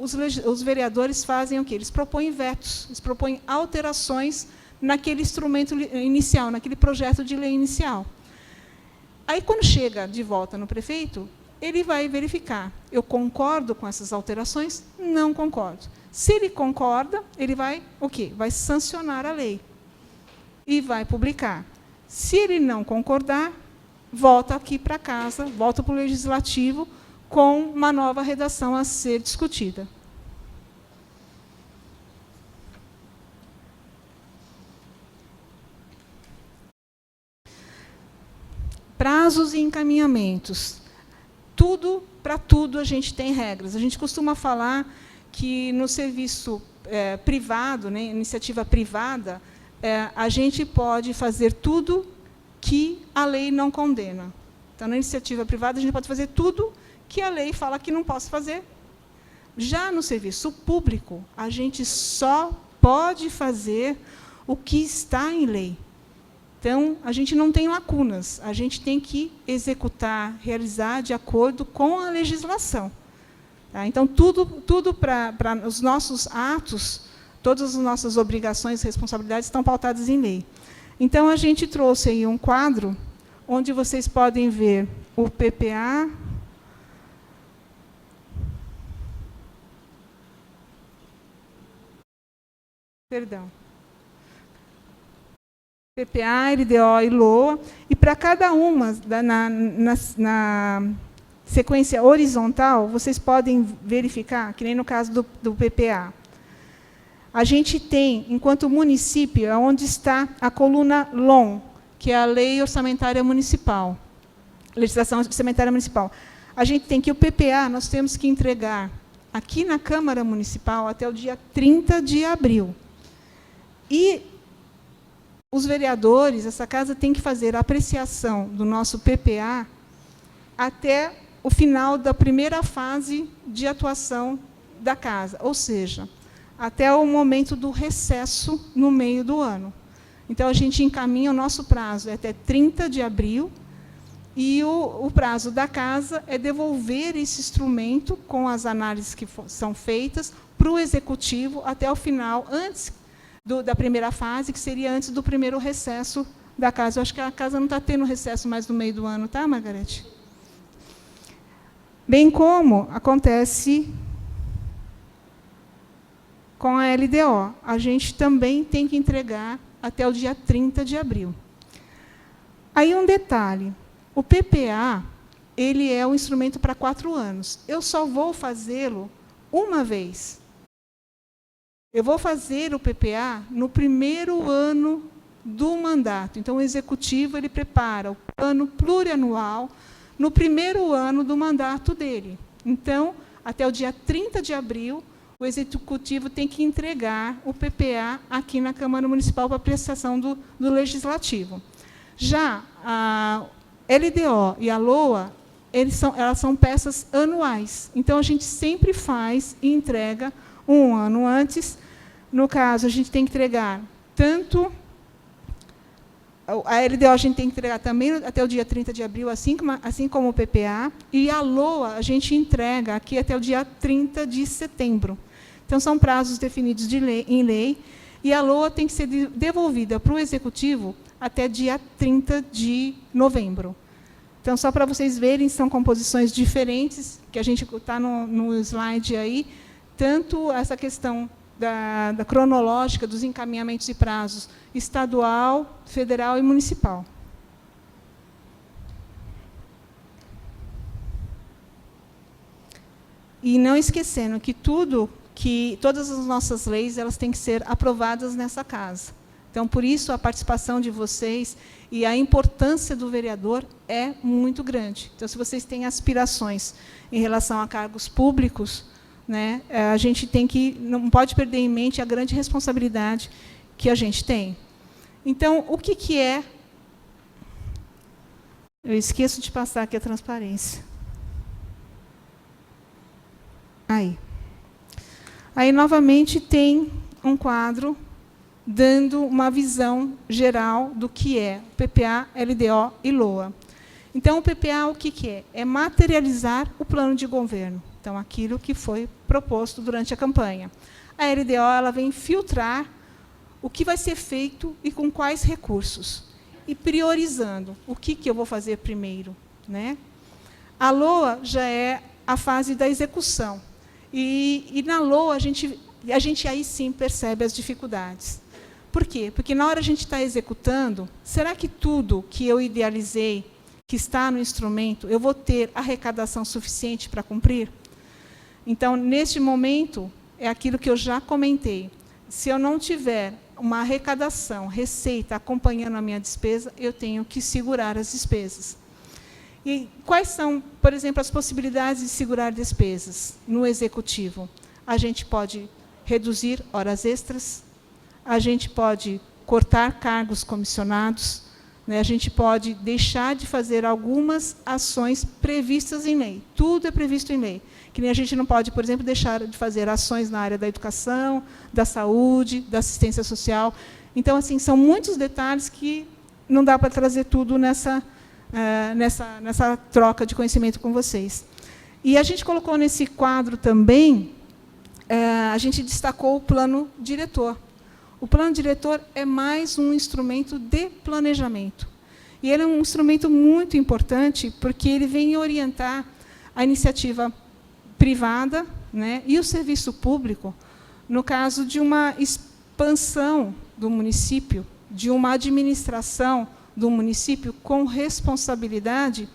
os vereadores fazem o quê? Eles propõem vetos, eles propõem alterações naquele instrumento inicial, naquele projeto de lei inicial. Aí, quando chega de volta no prefeito, ele vai verificar. Eu concordo com essas alterações? Não concordo. Se ele concorda, ele vai o quê? Vai sancionar a lei e vai publicar. Se ele não concordar, volta aqui para casa, volta para o Legislativo com uma nova redação a ser discutida. Prazos e encaminhamentos. Para tudo a gente tem regras. A gente costuma falar que no serviço privado, né, iniciativa privada, a gente pode fazer tudo que a lei não condena. Então, na iniciativa privada, a gente pode fazer tudo que a lei fala que não posso fazer. Já no serviço público, a gente só pode fazer o que está em lei. Então, a gente não tem lacunas, a gente tem que executar, realizar de acordo com a legislação. Tá? Então, tudo para os nossos atos, todas as nossas obrigações e responsabilidades estão pautadas em lei. Então, a gente trouxe aí um quadro onde vocês podem ver o PPA. Perdão. PPA, LDO e LOA. E para cada uma, na sequência horizontal, vocês podem verificar, que nem no caso do PPA. A gente tem, enquanto município, onde está a coluna LOM, que é a Lei Orçamentária Municipal, Legislação Orçamentária Municipal. A gente tem que o PPA, nós temos que entregar aqui na Câmara Municipal até o dia 30 de abril. E os vereadores, essa casa tem que fazer a apreciação do nosso PPA até o final da primeira fase de atuação da casa, ou seja, até o momento do recesso no meio do ano. Então, a gente encaminha o nosso prazo até 30 de abril, e o prazo da casa é devolver esse instrumento, com as análises que são feitas, para o Executivo até o final, antes da primeira fase, que seria antes do primeiro recesso da casa. Eu acho que a casa não está tendo recesso mais no meio do ano, tá, Margarete? Bem como acontece com a LDO. A gente também tem que entregar até o dia 30 de abril. Aí um detalhe, o PPA, ele é um instrumento para 4 anos. Eu só vou fazê-lo uma vez. Eu vou fazer o PPA no primeiro ano do mandato. Então, o Executivo ele prepara o plano plurianual no primeiro ano do mandato dele. Então, até o dia 30 de abril, o Executivo tem que entregar o PPA aqui na Câmara Municipal para apreciação do Legislativo. Já a LDO e a LOA, elas são peças anuais. Então, a gente sempre faz e entrega um ano antes. No caso, a gente tem que entregar tanto... A LDO a gente tem que entregar também até o dia 30 de abril, assim como o PPA, e a LOA a gente entrega aqui até o dia 30 de setembro. Então, são prazos definidos em lei, e a LOA tem que ser devolvida para o Executivo até dia 30 de novembro. Então, só para vocês verem, são composições diferentes, que a gente está no slide aí, tanto essa questão da cronológica dos encaminhamentos e prazos estadual, federal e municipal. E não esquecendo que todas as nossas leis, elas têm que ser aprovadas nessa casa. Então, por isso, a participação de vocês e a importância do vereador é muito grande. Então, se vocês têm aspirações em relação a cargos públicos, né, a gente não pode perder em mente a grande responsabilidade que a gente tem. Então, o que é... Eu esqueço de passar aqui a transparência. Aí, novamente, tem um quadro dando uma visão geral do que é PPA, LDO e LOA. Então, o PPA, o que é? É materializar o plano de governo. Então, aquilo que foi proposto durante a campanha. A LDO ela vem filtrar o que vai ser feito e com quais recursos. E priorizando o que eu vou fazer primeiro. Né? A LOA já é a fase da execução. E na LOA, a gente aí sim percebe as dificuldades. Por quê? Porque na hora a gente está executando, será que tudo que eu idealizei, que está no instrumento, eu vou ter arrecadação suficiente para cumprir? Então, neste momento, é aquilo que eu já comentei. Se eu não tiver uma arrecadação, receita, acompanhando a minha despesa, eu tenho que segurar as despesas. E quais são, por exemplo, as possibilidades de segurar despesas no Executivo? A gente pode reduzir horas extras, a gente pode cortar cargos comissionados, né? A gente pode deixar de fazer algumas ações previstas em lei. Tudo é previsto em lei. Que nem a gente não pode, por exemplo, deixar de fazer ações na área da educação, da saúde, da assistência social. Então, assim, são muitos detalhes que não dá para trazer tudo nessa troca de conhecimento com vocês. E a gente colocou nesse quadro também, a gente destacou o plano diretor. O plano diretor é mais um instrumento de planejamento. E ele é um instrumento muito importante, porque ele vem orientar a iniciativa privada, né, e o serviço público, no caso de uma expansão do município, de uma administração do município com responsabilidade,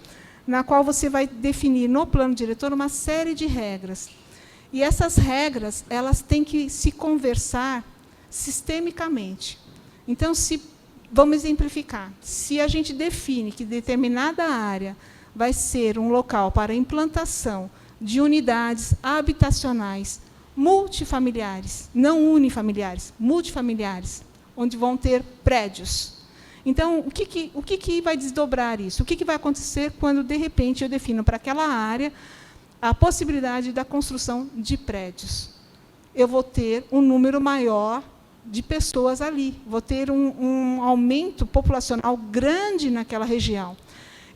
na qual você vai definir no plano diretor uma série de regras. E essas regras, elas têm que se conversar sistemicamente. Então, vamos exemplificar. Se a gente define que determinada área vai ser um local para implantação de unidades habitacionais multifamiliares, não unifamiliares, multifamiliares, onde vão ter prédios. Então, o que vai desdobrar isso? O que vai acontecer quando, de repente, eu defino para aquela área a possibilidade da construção de prédios? Eu vou ter um número maior de pessoas ali, vou ter um aumento populacional grande naquela região.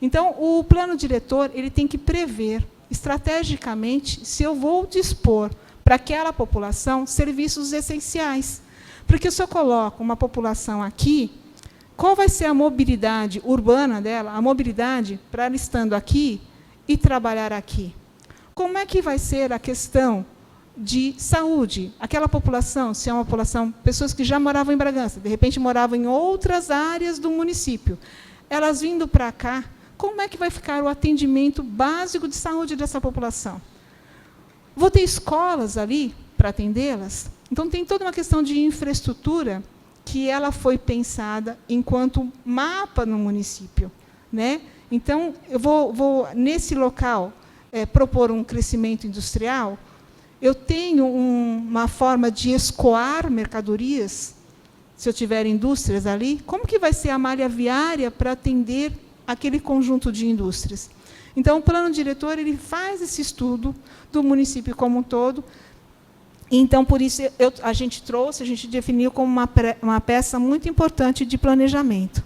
Então, o plano diretor ele tem que prever, estrategicamente, se eu vou dispor para aquela população serviços essenciais. Porque se eu coloco uma população aqui, qual vai ser a mobilidade urbana dela, a mobilidade para ela estando aqui e trabalhar aqui? Como é que vai ser a questão de saúde? Aquela população, se é uma população, pessoas que já moravam em Bragança, de repente moravam em outras áreas do município, elas vindo para cá, como é que vai ficar o atendimento básico de saúde dessa população? Vou ter escolas ali para atendê-las? Então, tem toda uma questão de infraestrutura que ela foi pensada enquanto mapa no município, né? Então, eu vou nesse local, propor um crescimento industrial. Eu tenho uma forma de escoar mercadorias, se eu tiver indústrias ali, como que vai ser a malha viária para atender aquele conjunto de indústrias? Então, o plano diretor ele faz esse estudo do município como um todo. Então, por isso, a gente definiu como uma peça muito importante de planejamento.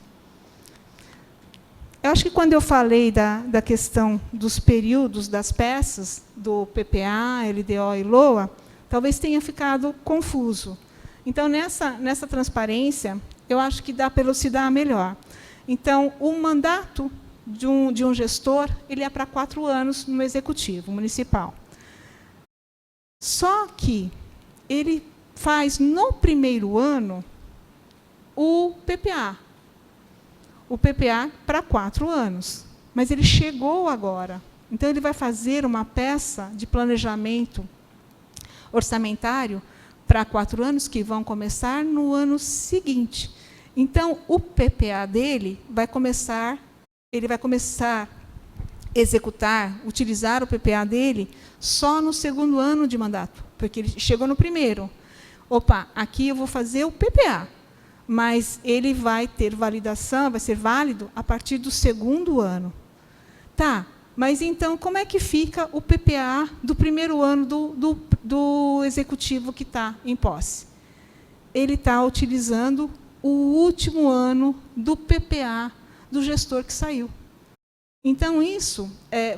Eu acho que, quando eu falei da questão dos períodos das peças, do PPA, LDO e LOA, talvez tenha ficado confuso. Então, nessa transparência, eu acho que dá para elucidar melhor. Então, o mandato de um gestor ele é para 4 anos no executivo municipal. Só que ele faz, no primeiro ano, o PPA. O PPA para 4 anos. Mas ele chegou agora. Então, ele vai fazer uma peça de planejamento orçamentário para 4 anos, que vão começar no ano seguinte. Então, o PPA dele ele vai começar a executar, utilizar o PPA dele só no 2º ano de mandato, porque ele chegou no primeiro. Opa, aqui eu vou fazer o PPA, mas ele vai ter validação, vai ser válido a partir do 2º ano. Tá, mas então como é que fica o PPA do primeiro ano do executivo que está em posse? Ele está utilizando o último ano do PPA do gestor que saiu. Então, isso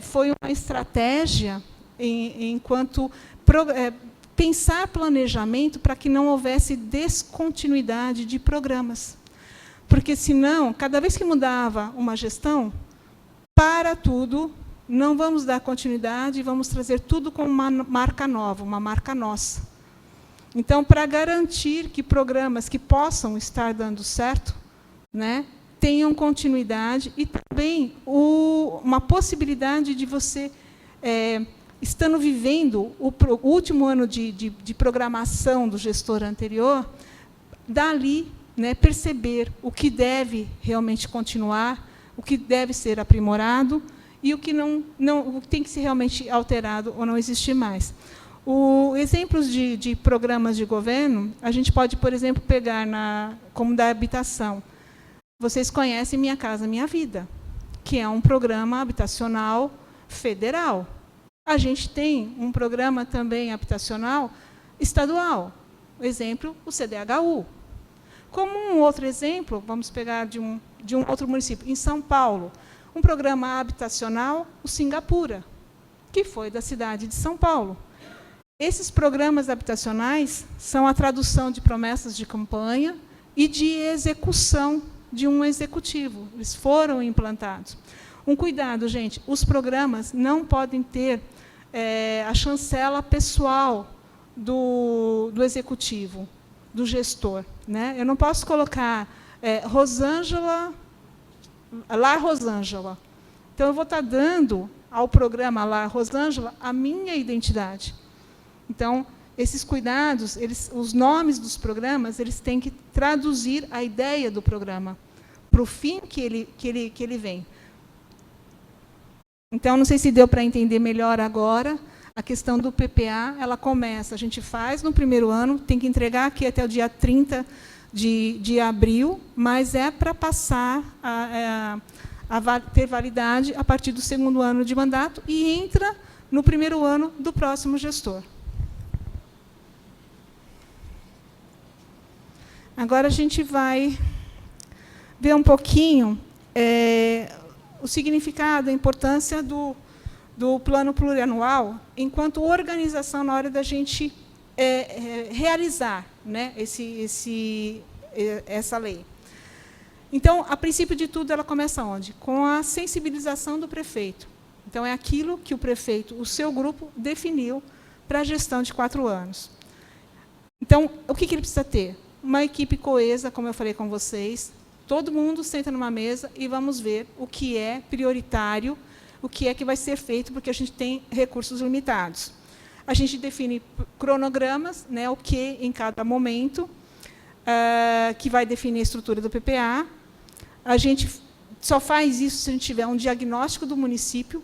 foi uma estratégia enquanto pensar planejamento para que não houvesse descontinuidade de programas. Porque, senão, cada vez que mudava uma gestão, para tudo, não vamos dar continuidade, vamos trazer tudo com uma marca nova, uma marca nossa. Então, para garantir que programas que possam estar dando certo, né, tenham continuidade e também uma possibilidade de você, estando vivendo o último ano de programação do gestor anterior, dali, né, perceber o que deve realmente continuar, o que deve ser aprimorado e o que não tem que ser realmente alterado ou não existir mais. Exemplos de programas de governo, a gente pode, por exemplo, pegar como da habitação. Vocês conhecem Minha Casa Minha Vida, que é um programa habitacional federal. A gente tem um programa também habitacional estadual. Exemplo, o CDHU. Como um outro exemplo, vamos pegar de um outro município, em São Paulo, um programa habitacional, o Singapura, que foi da cidade de São Paulo. Esses programas habitacionais são a tradução de promessas de campanha e de execução de um executivo. Eles foram implantados. Um cuidado, gente, os programas não podem ter a chancela pessoal do executivo, do gestor. Né? Eu não posso colocar Rosângela, Lar Rosângela. Então, eu vou estar dando ao programa Lar Rosângela a minha identidade. Então, esses cuidados, os nomes dos programas, eles têm que traduzir a ideia do programa para o fim que ele vem. Então, não sei se deu para entender melhor agora. A questão do PPA, ela começa, a gente faz no primeiro ano, tem que entregar aqui até o dia 30 de abril, mas é para passar ter validade a partir do segundo ano de mandato e entra no primeiro ano do próximo gestor. Agora a gente vai ver um pouquinho o significado, a importância do plano plurianual enquanto organização na hora da gente realizar, né, essa lei. Então, a princípio de tudo, ela começa onde? Com a sensibilização do prefeito. Então, é aquilo que o prefeito, o seu grupo, definiu para a gestão de 4 anos. Então, o que ele precisa ter? Uma equipe coesa, como eu falei com vocês, todo mundo senta numa mesa e vamos ver o que é prioritário, o que é que vai ser feito, porque a gente tem recursos limitados. A gente define cronogramas, né, o que em cada momento, que vai definir a estrutura do PPA. A gente só faz isso se a gente tiver um diagnóstico do município.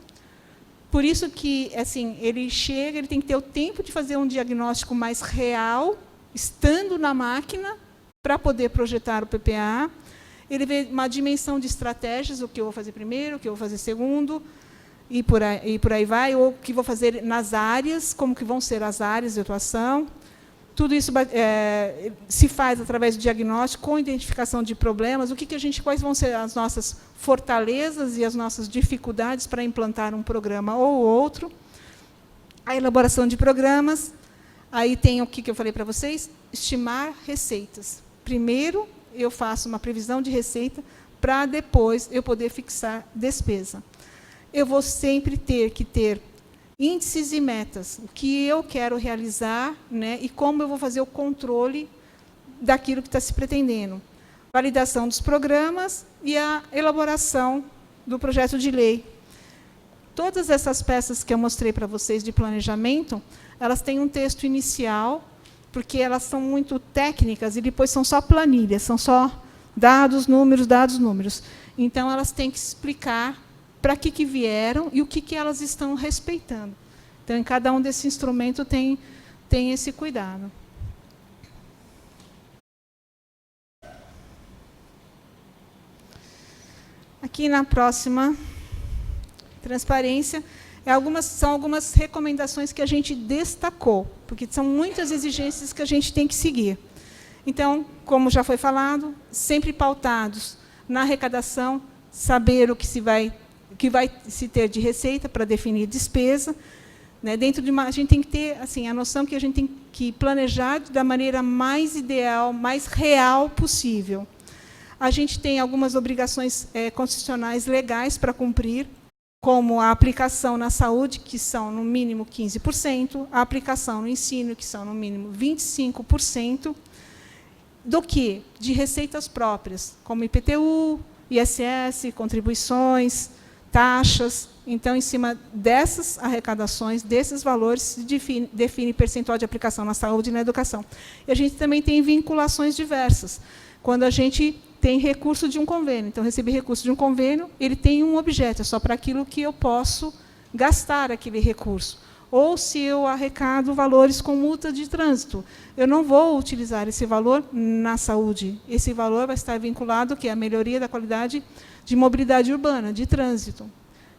Por isso que, assim, ele chega, ele tem que ter o tempo de fazer um diagnóstico mais real, estando na máquina, para poder projetar o PPA. Ele vê uma dimensão de estratégias, o que eu vou fazer primeiro, o que eu vou fazer segundo, e por aí vai, ou o que vou fazer nas áreas, como que vão ser as áreas de atuação. Tudo isso se faz através do diagnóstico, com identificação de problemas, quais vão ser as nossas fortalezas e as nossas dificuldades para implantar um programa ou outro. A elaboração de programas, aí tem o que eu falei para vocês, estimar receitas. Primeiro, eu faço uma previsão de receita para depois eu poder fixar despesa. Eu vou sempre ter que ter índices e metas, o que eu quero realizar, né, e como eu vou fazer o controle daquilo que está se pretendendo. Validação dos programas e a elaboração do projeto de lei. Todas essas peças que eu mostrei para vocês de planejamento, elas têm um texto inicial, porque elas são muito técnicas e depois são só planilhas, são só dados, números, dados, números. Então, elas têm que explicar para que vieram e o que elas estão respeitando. Então, em cada um desses instrumentos tem esse cuidado. Aqui na próxima transparência, são algumas recomendações que a gente destacou, porque são muitas exigências que a gente tem que seguir. Então, como já foi falado, sempre pautados na arrecadação, saber o que vai se ter de receita para definir despesa. Né? A gente tem que ter assim, a noção que a gente tem que planejar da maneira mais ideal, mais real possível. A gente tem algumas obrigações constitucionais legais para cumprir, como a aplicação na saúde, que são, no mínimo, 15%, a aplicação no ensino, que são, no mínimo, 25%, do que? De receitas próprias, como IPTU, ISS, contribuições, taxas. Então, em cima dessas arrecadações, desses valores, se define percentual de aplicação na saúde e na educação. E a gente também tem vinculações diversas. Quando a gente tem recurso de um convênio, então, receber recurso de um convênio, ele tem um objeto, é só para aquilo que eu posso gastar aquele recurso. ou se eu arrecado valores com multa de trânsito. Eu não vou utilizar esse valor na saúde. Esse valor vai estar vinculado à melhoria da qualidade de mobilidade urbana, de trânsito.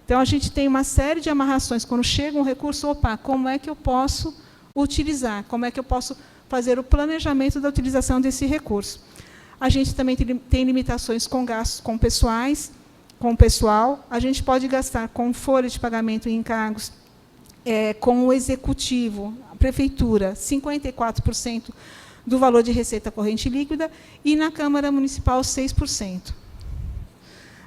Então, a gente tem uma série de amarrações. Quando chega um recurso, opa, como é que eu posso utilizar? Como é que eu posso fazer o planejamento da utilização desse recurso? A gente também tem limitações com gastos com pessoal. A gente pode gastar com folha de pagamento e encargos, com o executivo, a prefeitura, 54% do valor de receita corrente líquida, e na Câmara Municipal, 6%.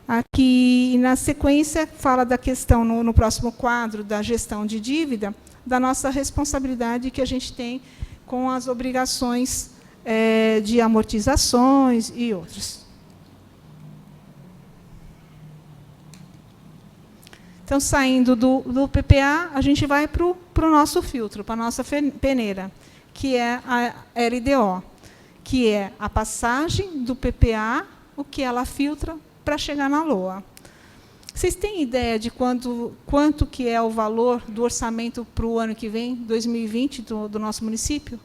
Aqui, na sequência, fala da questão, no próximo quadro, da gestão de dívida, da nossa responsabilidade que a gente tem com as obrigações de amortizações e outros. Então, saindo do PPA, a gente vai para o nosso filtro, para a nossa peneira, que é a LDO, que é a passagem do PPA, o que ela filtra para chegar na LOA. Vocês têm ideia de quanto que é o valor do orçamento para o ano que vem, 2020, do nosso município?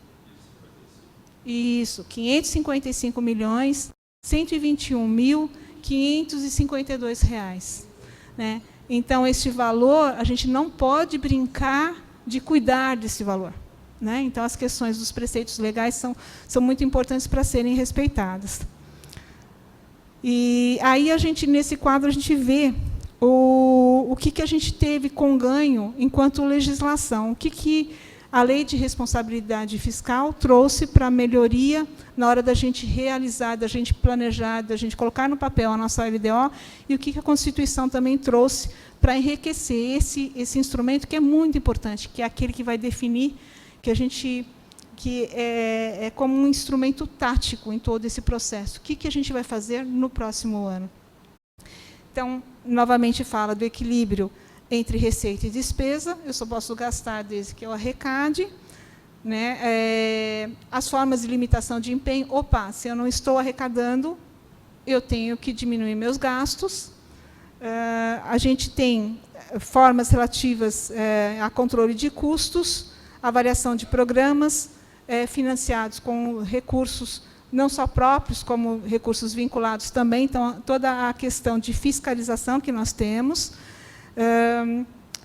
Isso, R$ 555.121.552. Né? Então, este valor, a gente não pode brincar de cuidar desse valor. Né? Então, as questões dos preceitos legais são muito importantes para serem respeitadas. E aí, nesse quadro, a gente vê o que a gente teve com ganho enquanto legislação, o que a Lei de Responsabilidade Fiscal trouxe para a melhoria na hora da gente realizar, da gente planejar, da gente colocar no papel a nossa LDO, e o que a Constituição também trouxe para enriquecer esse instrumento, que é muito importante, que é aquele que vai definir, que é como um instrumento tático em todo esse processo. O que a gente vai fazer no próximo ano? Então, novamente, fala do equilíbrio entre receita e despesa. Eu só posso gastar desde que eu arrecade. Né? As formas de limitação de empenho. Opa, se eu não estou arrecadando, eu tenho que diminuir meus gastos. A gente tem formas relativas a controle de custos, avaliação de programas financiados com recursos não só próprios, como recursos vinculados também. Então, toda a questão de fiscalização que nós temos.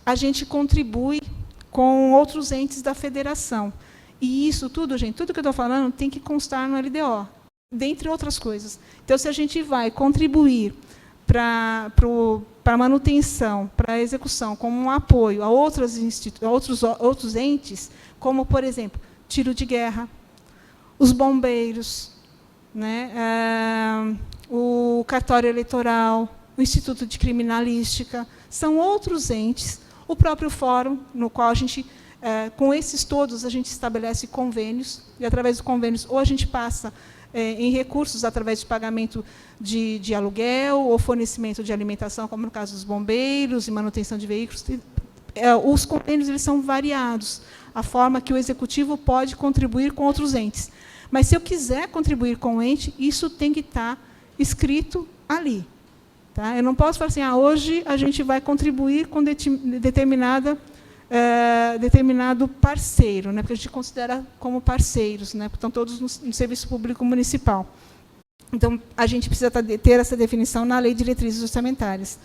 A gente contribui com outros entes da federação. E isso tudo, gente, tudo que eu estou falando tem que constar no LDO, dentre outras coisas. Então, se a gente vai contribuir para a manutenção, para a execução, como um apoio a outros entes, como, por exemplo, tiro de guerra, os bombeiros, né, o cartório eleitoral, o Instituto de Criminalística, são outros entes, o próprio fórum, no qual a gente, com esses todos, a gente estabelece convênios, e, através dos convênios, ou a gente passa em recursos através de pagamento de aluguel ou fornecimento de alimentação, como no caso dos bombeiros, e manutenção de veículos. Os convênios eles são variados, a forma que o executivo pode contribuir com outros entes. Mas, se eu quiser contribuir com o ente, isso tem que estar escrito ali. Tá? Eu não posso falar assim, hoje a gente vai contribuir com determinado parceiro, né? Porque a gente considera como parceiros, né? Porque estão todos no serviço público municipal. Então, a gente precisa ter essa definição na Lei de Diretrizes Orçamentárias.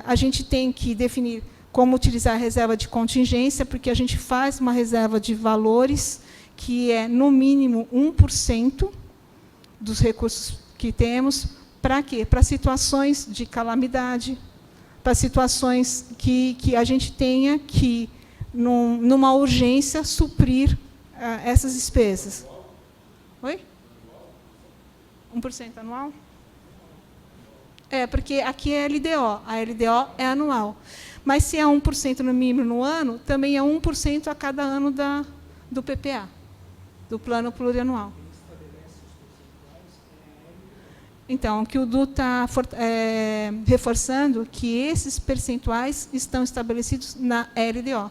A gente tem que definir como utilizar a reserva de contingência, porque a gente faz uma reserva de valores que é, no mínimo, 1% dos recursos que temos. Para quê? Para situações de calamidade, para situações que a gente tenha que, numa urgência, suprir essas despesas. Oi? 1% anual? Porque aqui é LDO. A LDO é anual. Mas, se é 1% no mínimo no ano, também é 1% a cada ano do PPA, do Plano Plurianual. Então, o que o Du está reforçando, que esses percentuais estão estabelecidos na LDO.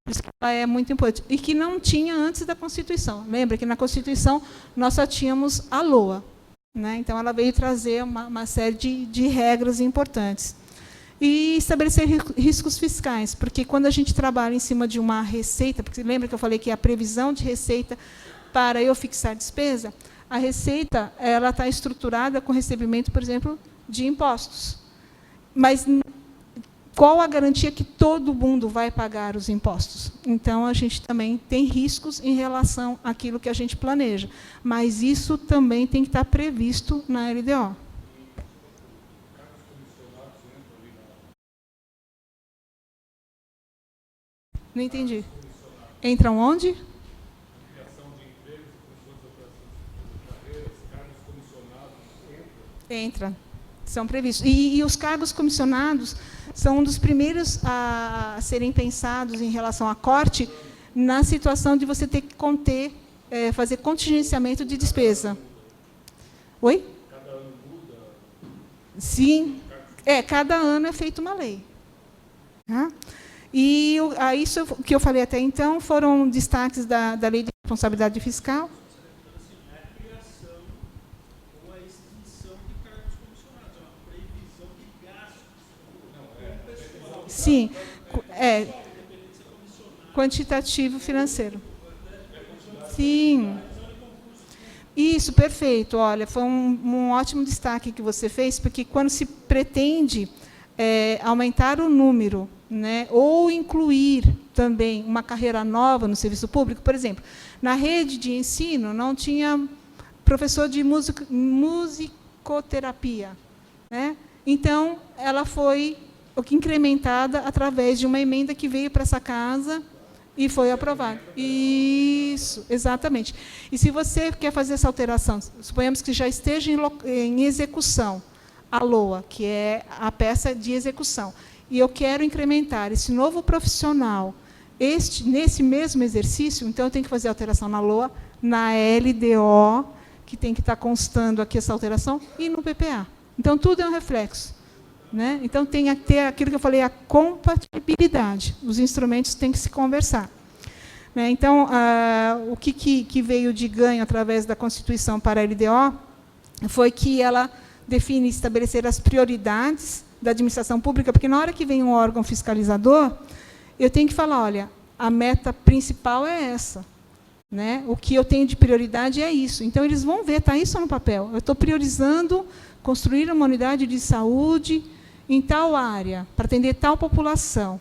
Por isso que ela é muito importante. E que não tinha antes da Constituição. Lembra que na Constituição nós só tínhamos a LOA. Né? Então, ela veio trazer uma série de regras importantes. E estabelecer riscos fiscais, porque quando a gente trabalha em cima de uma receita, porque lembra que eu falei que é a previsão de receita para eu fixar despesa, a receita ela está estruturada com recebimento, por exemplo, de impostos. Mas qual a garantia que todo mundo vai pagar os impostos? Então, a gente também tem riscos em relação àquilo que a gente planeja, mas isso também tem que estar previsto na LDO. Não entendi. Entram onde? Entra. São previstos. E os cargos comissionados são um dos primeiros a serem pensados em relação a corte na situação de você ter que conter, fazer contingenciamento de despesa. Oi? Cada ano muda? Sim. Cada ano é feita uma lei. Tá? E isso que eu falei até então foram destaques da Lei de Responsabilidade Fiscal. A criação ou a extinção de cargos comissionados, é uma previsão de gastos. Sim, quantitativo financeiro. Sim. Isso, perfeito. Olha, foi um ótimo destaque que você fez, porque quando se pretende aumentar o número, né, ou incluir também uma carreira nova no serviço público, por exemplo, na rede de ensino não tinha professor de musicoterapia, né? Então, ela foi incrementada através de uma emenda que veio para essa casa e foi aprovada. Isso, exatamente. E se você quer fazer essa alteração, suponhamos que já esteja em execução a LOA, que é a peça de execução, e eu quero incrementar esse novo profissional nesse mesmo exercício, então eu tenho que fazer alteração na LOA, na LDO, que tem que estar constando aqui essa alteração, e no PPA. Então, tudo é um reflexo. Né? Então, tem que ter aquilo que eu falei, a compatibilidade. Os instrumentos têm que se conversar. Né? Então, o que veio de ganho através da Constituição para a LDO foi que ela define e estabelecer as prioridades da administração pública, porque na hora que vem um órgão fiscalizador, eu tenho que falar, olha, a meta principal é essa. Né? O que eu tenho de prioridade é isso. Então, eles vão ver, está isso no papel. Eu estou priorizando construir uma unidade de saúde em tal área, para atender tal população.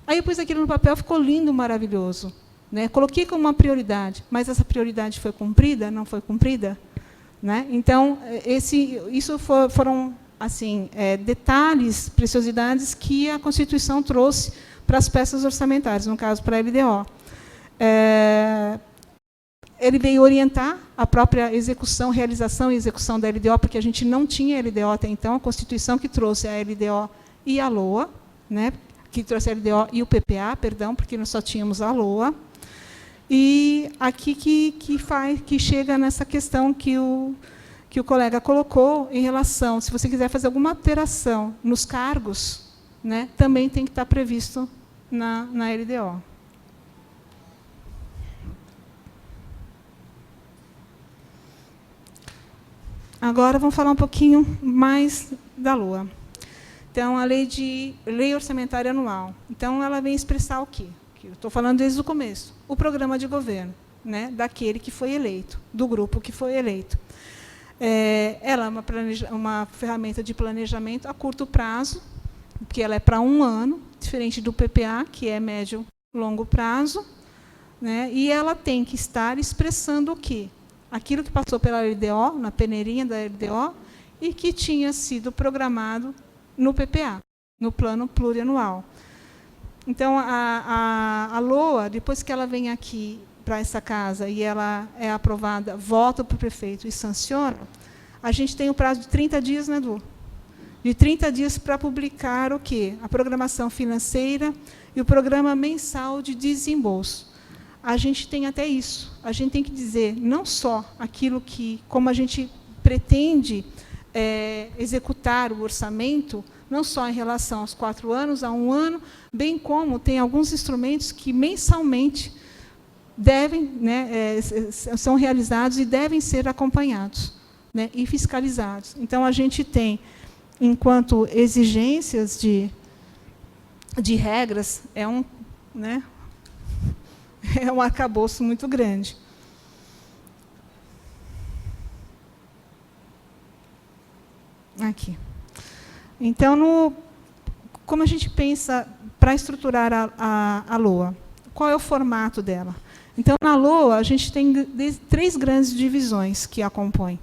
Aí eu pus aquilo no papel, ficou lindo, maravilhoso. Né? Coloquei como uma prioridade, mas essa prioridade foi cumprida? Não foi cumprida? Né? Então, isso foram assim, detalhes, preciosidades que a Constituição trouxe para as peças orçamentárias, no caso, para a LDO. Ele veio orientar a própria execução, realização e execução da LDO, porque a gente não tinha LDO até então, a Constituição que trouxe a LDO e a LOA, né, que trouxe a LDO e o PPA, perdão, porque nós só tínhamos a LOA. E aqui que chega nessa questão que o colega colocou em relação, se você quiser fazer alguma alteração nos cargos, né, também tem que estar previsto na LDO. Agora, vamos falar um pouquinho mais da LOA. Então, a Lei Orçamentária Anual. Então, ela vem expressar o quê? Que eu estou falando desde o começo. O programa de governo, né, daquele que foi eleito, do grupo que foi eleito. Ela é uma ferramenta de planejamento a curto prazo, porque ela é para 1 ano, diferente do PPA, que é médio e longo prazo, né, e ela tem que estar expressando o quê? Aquilo que passou pela LDO, na peneirinha da LDO, e que tinha sido programado no PPA, no plano plurianual. Então, a LOA, depois que ela vem aqui para essa casa e ela é aprovada, volta para o prefeito e sanciona, a gente tem um prazo de 30 dias, né, Edu? De 30 dias para publicar o quê? A programação financeira e o programa mensal de desembolso. A gente tem até isso. A gente tem que dizer não só aquilo que, como a gente pretende executar o orçamento, não só em relação aos 4 anos, a 1 ano, bem como tem alguns instrumentos que mensalmente devem, né, são realizados e devem ser acompanhados, né, e fiscalizados. Então, a gente tem enquanto exigências de regras, né, é um arcabouço muito grande. Aqui. Então, como a gente pensa para estruturar a LOA? Qual é o formato dela? Então, na LOA, a gente tem 3 grandes divisões que a compõem,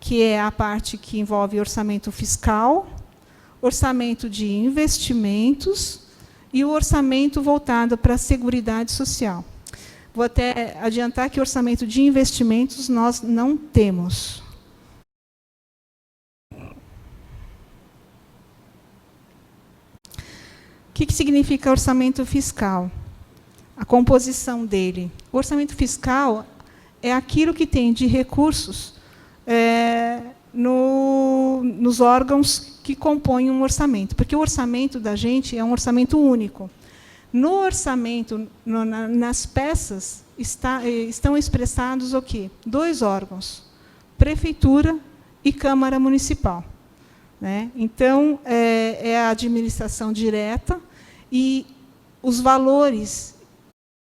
que é a parte que envolve orçamento fiscal, orçamento de investimentos e o orçamento voltado para a Seguridade Social. Vou até adiantar que orçamento de investimentos nós não temos. O que significa orçamento fiscal? A composição dele. O orçamento fiscal é aquilo que tem de recursos nos órgãos que compõem um orçamento, porque o orçamento da gente é um orçamento único. No orçamento, nas peças, estão expressados o quê? 2 órgãos, Prefeitura e Câmara Municipal. Né? Então, é a administração direta e os valores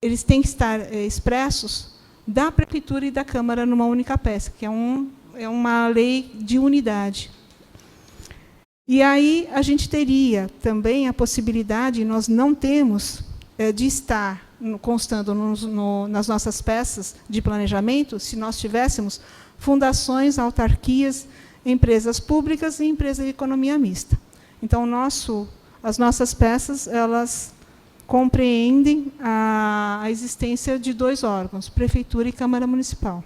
eles têm que estar expressos da Prefeitura e da Câmara numa única peça, que é uma lei de unidade. E aí a gente teria também a possibilidade, nós não temos, de estar constando nas nossas peças de planejamento, se nós tivéssemos fundações, autarquias, empresas públicas e empresas de economia mista. Então, as nossas peças, elas compreendem a existência de 2 órgãos, Prefeitura e Câmara Municipal.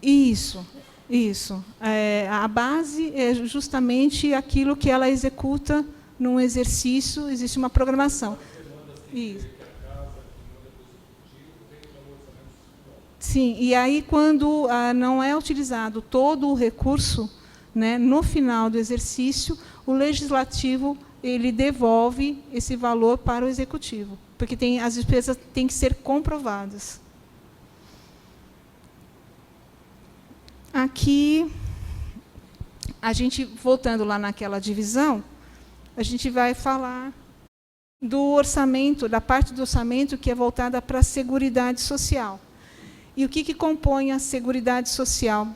Isso. A base é justamente aquilo que ela executa num exercício, existe uma programação. Isso. Sim, e aí, quando não é utilizado todo o recurso, né, no final do exercício, o legislativo ele devolve esse valor para o executivo, porque as despesas têm que ser comprovadas. Aqui, a gente, voltando lá naquela divisão, a gente vai falar do orçamento, da parte do orçamento que é voltada para a Seguridade Social. E o que compõe a Seguridade Social?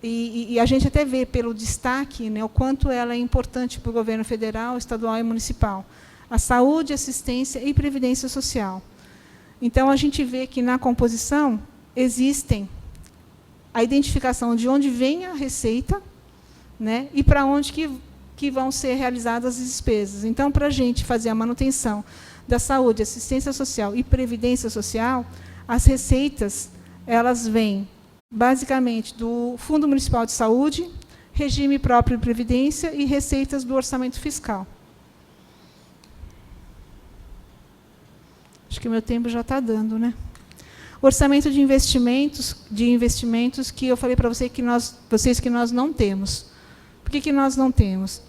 E a gente até vê pelo destaque, né, o quanto ela é importante para o governo federal, estadual e municipal. A saúde, assistência e previdência social. Então, a gente vê que, na composição, existem a identificação de onde vem a receita, né, e para onde que vão ser realizadas as despesas. Então, para a gente fazer a manutenção da saúde, assistência social e previdência social, as receitas elas vêm basicamente do Fundo Municipal de Saúde, regime próprio de previdência e receitas do orçamento fiscal. Acho que o meu tempo já está dando, né? Orçamento de investimentos que eu falei para vocês que nós não temos. Por que nós não temos?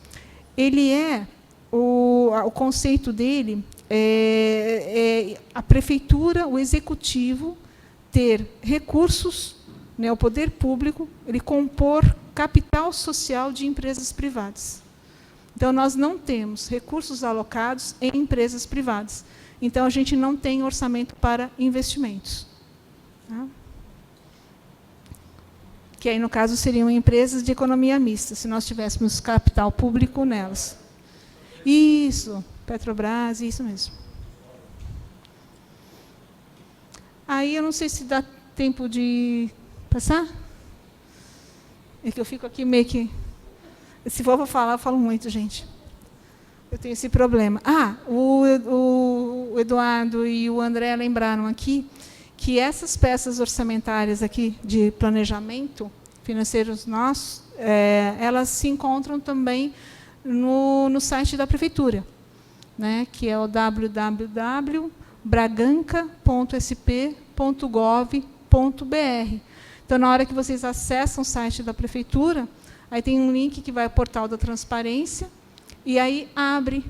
Ele o conceito dele é a prefeitura, o executivo, ter recursos, né, o poder público, ele compor capital social de empresas privadas. Então, nós não temos recursos alocados em empresas privadas. Então, a gente não tem orçamento para investimentos. Tá? Que aí, no caso, seriam empresas de economia mista, se nós tivéssemos capital público nelas. Isso, Petrobras, isso mesmo. Aí, eu não sei se dá tempo de passar. É que eu fico aqui meio que... Se for para falar, eu falo muito, gente. Eu tenho esse problema. O Eduardo e o André lembraram aqui que essas peças orçamentárias aqui de planejamento financeiros nossos, elas se encontram também no site da Prefeitura, né, que é o www.braganca.sp.gov.br. Então, na hora que vocês acessam o site da Prefeitura, aí tem um link que vai ao portal da transparência, e aí abrem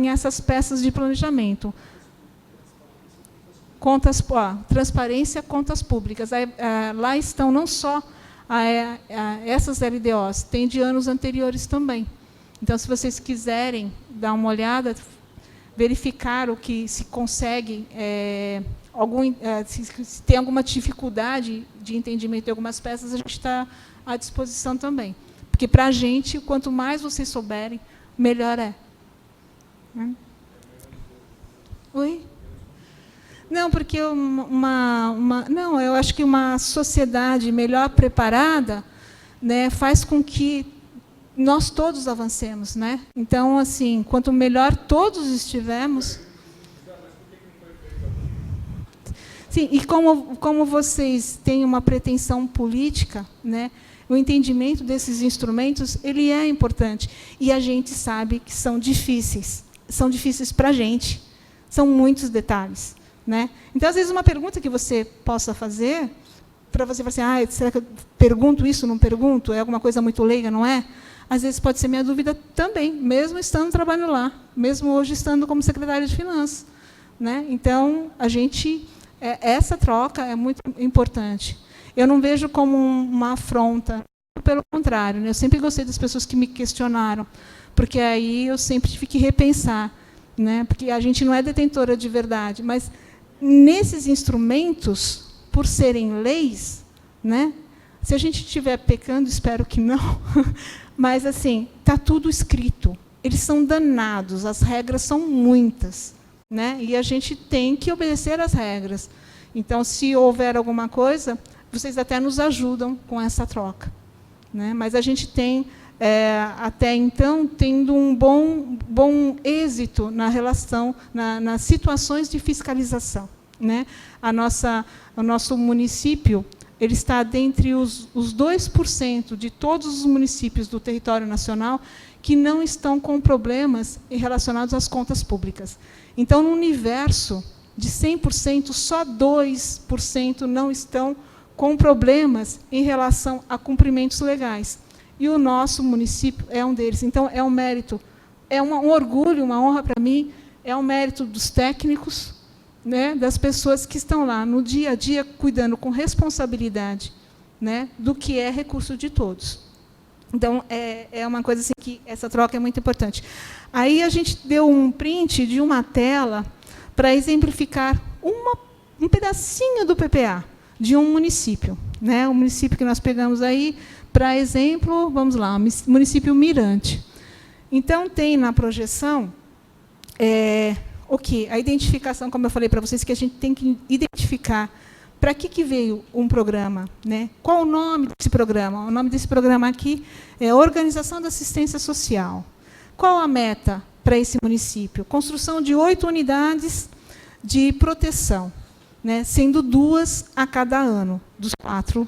essas peças de planejamento. transparência, contas públicas. Lá estão não só essas LDOs, tem de anos anteriores também. Então, se vocês quiserem dar uma olhada, verificar o que se consegue, se tem alguma dificuldade de entendimento de algumas peças, a gente está à disposição também. Porque, para a gente, quanto mais vocês souberem, melhor é. Oi? Não, porque eu acho que uma sociedade melhor preparada, né, faz com que nós todos avancemos, né? Então, assim, quanto melhor todos estivermos. Sim, e como vocês têm uma pretensão política, né, o entendimento desses instrumentos, ele é importante. E a gente sabe que são difíceis. São difíceis para a gente. São muitos detalhes. Né? Então, às vezes, uma pergunta que você possa fazer, para você falar assim, será que eu pergunto isso, não pergunto? É alguma coisa muito leiga, não é? Às vezes pode ser minha dúvida também, mesmo estando trabalhando lá, mesmo hoje estando como secretária de Finanças. Né? Então, essa troca é muito importante. Eu não vejo como uma afronta, pelo contrário, né? Eu sempre gostei das pessoas que me questionaram, porque aí eu sempre tive que repensar, né? Porque a gente não é detentora de verdade, mas nesses instrumentos, por serem leis, né? Se a gente estiver pecando, espero que não, mas assim, está tudo escrito. Eles são danados, as regras são muitas, né? E a gente tem que obedecer às regras. Então, se houver alguma coisa, vocês até nos ajudam com essa troca, né? Mas a gente tem, até então, tendo um bom êxito na relação, nas situações de fiscalização, né? O nosso município, ele está dentre os 2% de todos os municípios do território nacional que não estão com problemas relacionados às contas públicas. Então, no universo de 100%, só 2% não estão com problemas em relação a cumprimentos legais. E o nosso município é um deles. Então, é um mérito, é um orgulho, uma honra para mim, é um mérito dos técnicos, né, das pessoas que estão lá no dia a dia cuidando com responsabilidade, né, do que é recurso de todos. Então, é uma coisa assim que essa troca é muito importante. Aí a gente deu um print de uma tela para exemplificar um pedacinho do PPA de um município, né, o município que nós pegamos aí, para exemplo, vamos lá, município Mirante. Então, tem na projeção o quê? A identificação, como eu falei para vocês, que a gente tem que identificar para que veio um programa, né? Qual o nome desse programa? O nome desse programa aqui é Organização da Assistência Social. Qual a meta para esse município? Construção de 8 unidades de proteção, né? Sendo 2 a cada ano, dos 4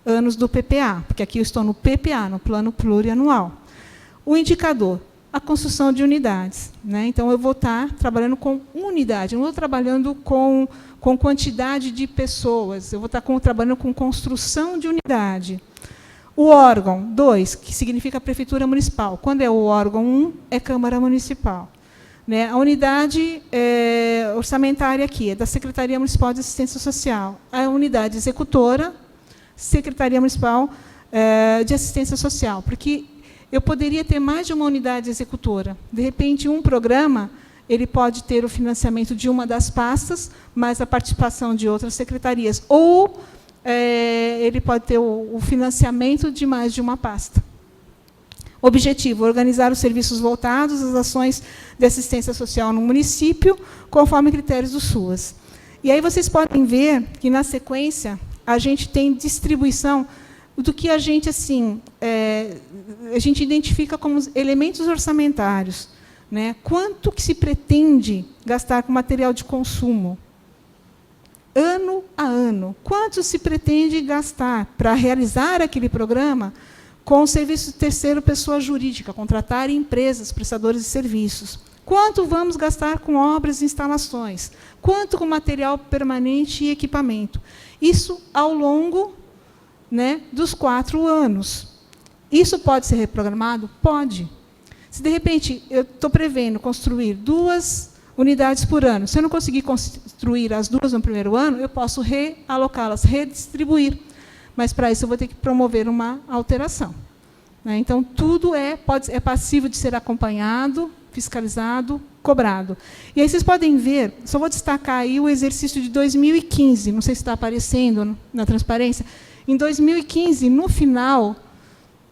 anos do PPA, porque aqui eu estou no PPA, no Plano Plurianual. O indicador, a construção de unidades, né? Então, eu vou estar trabalhando com unidade, eu não vou trabalhando com quantidade de pessoas, eu vou estar trabalhando com construção de unidade. O órgão, 2, que significa Prefeitura Municipal. Quando é o órgão 1, é Câmara Municipal. Né? A unidade orçamentária aqui é da Secretaria Municipal de Assistência Social. A unidade executora, Secretaria Municipal de Assistência Social, porque eu poderia ter mais de uma unidade executora. De repente, um programa ele pode ter o financiamento de uma das pastas, mais a participação de outras secretarias. Ou ele pode ter o financiamento de mais de uma pasta. Objetivo, organizar os serviços voltados às ações de assistência social no município, conforme critérios do SUAS. E aí vocês podem ver que, na sequência, a gente tem distribuição do que a gente identifica como elementos orçamentários, né? Quanto que se pretende gastar com material de consumo? Ano a ano. Quanto se pretende gastar para realizar aquele programa com o serviço de terceiro pessoa jurídica, contratar empresas, prestadores de serviços? Quanto vamos gastar com obras e instalações? Quanto com material permanente e equipamento? Isso ao longo, né, dos 4 anos. Isso pode ser reprogramado? Pode. Se, de repente, eu estou prevendo construir 2 unidades por ano. Se eu não conseguir construir as 2 no primeiro ano, eu posso realocá-las, redistribuir. Mas, para isso, eu vou ter que promover uma alteração. Né? Então, tudo é passivo de ser acompanhado, fiscalizado, cobrado. E aí vocês podem ver, só vou destacar aí o exercício de 2015, não sei se está aparecendo na transparência. Em 2015, no final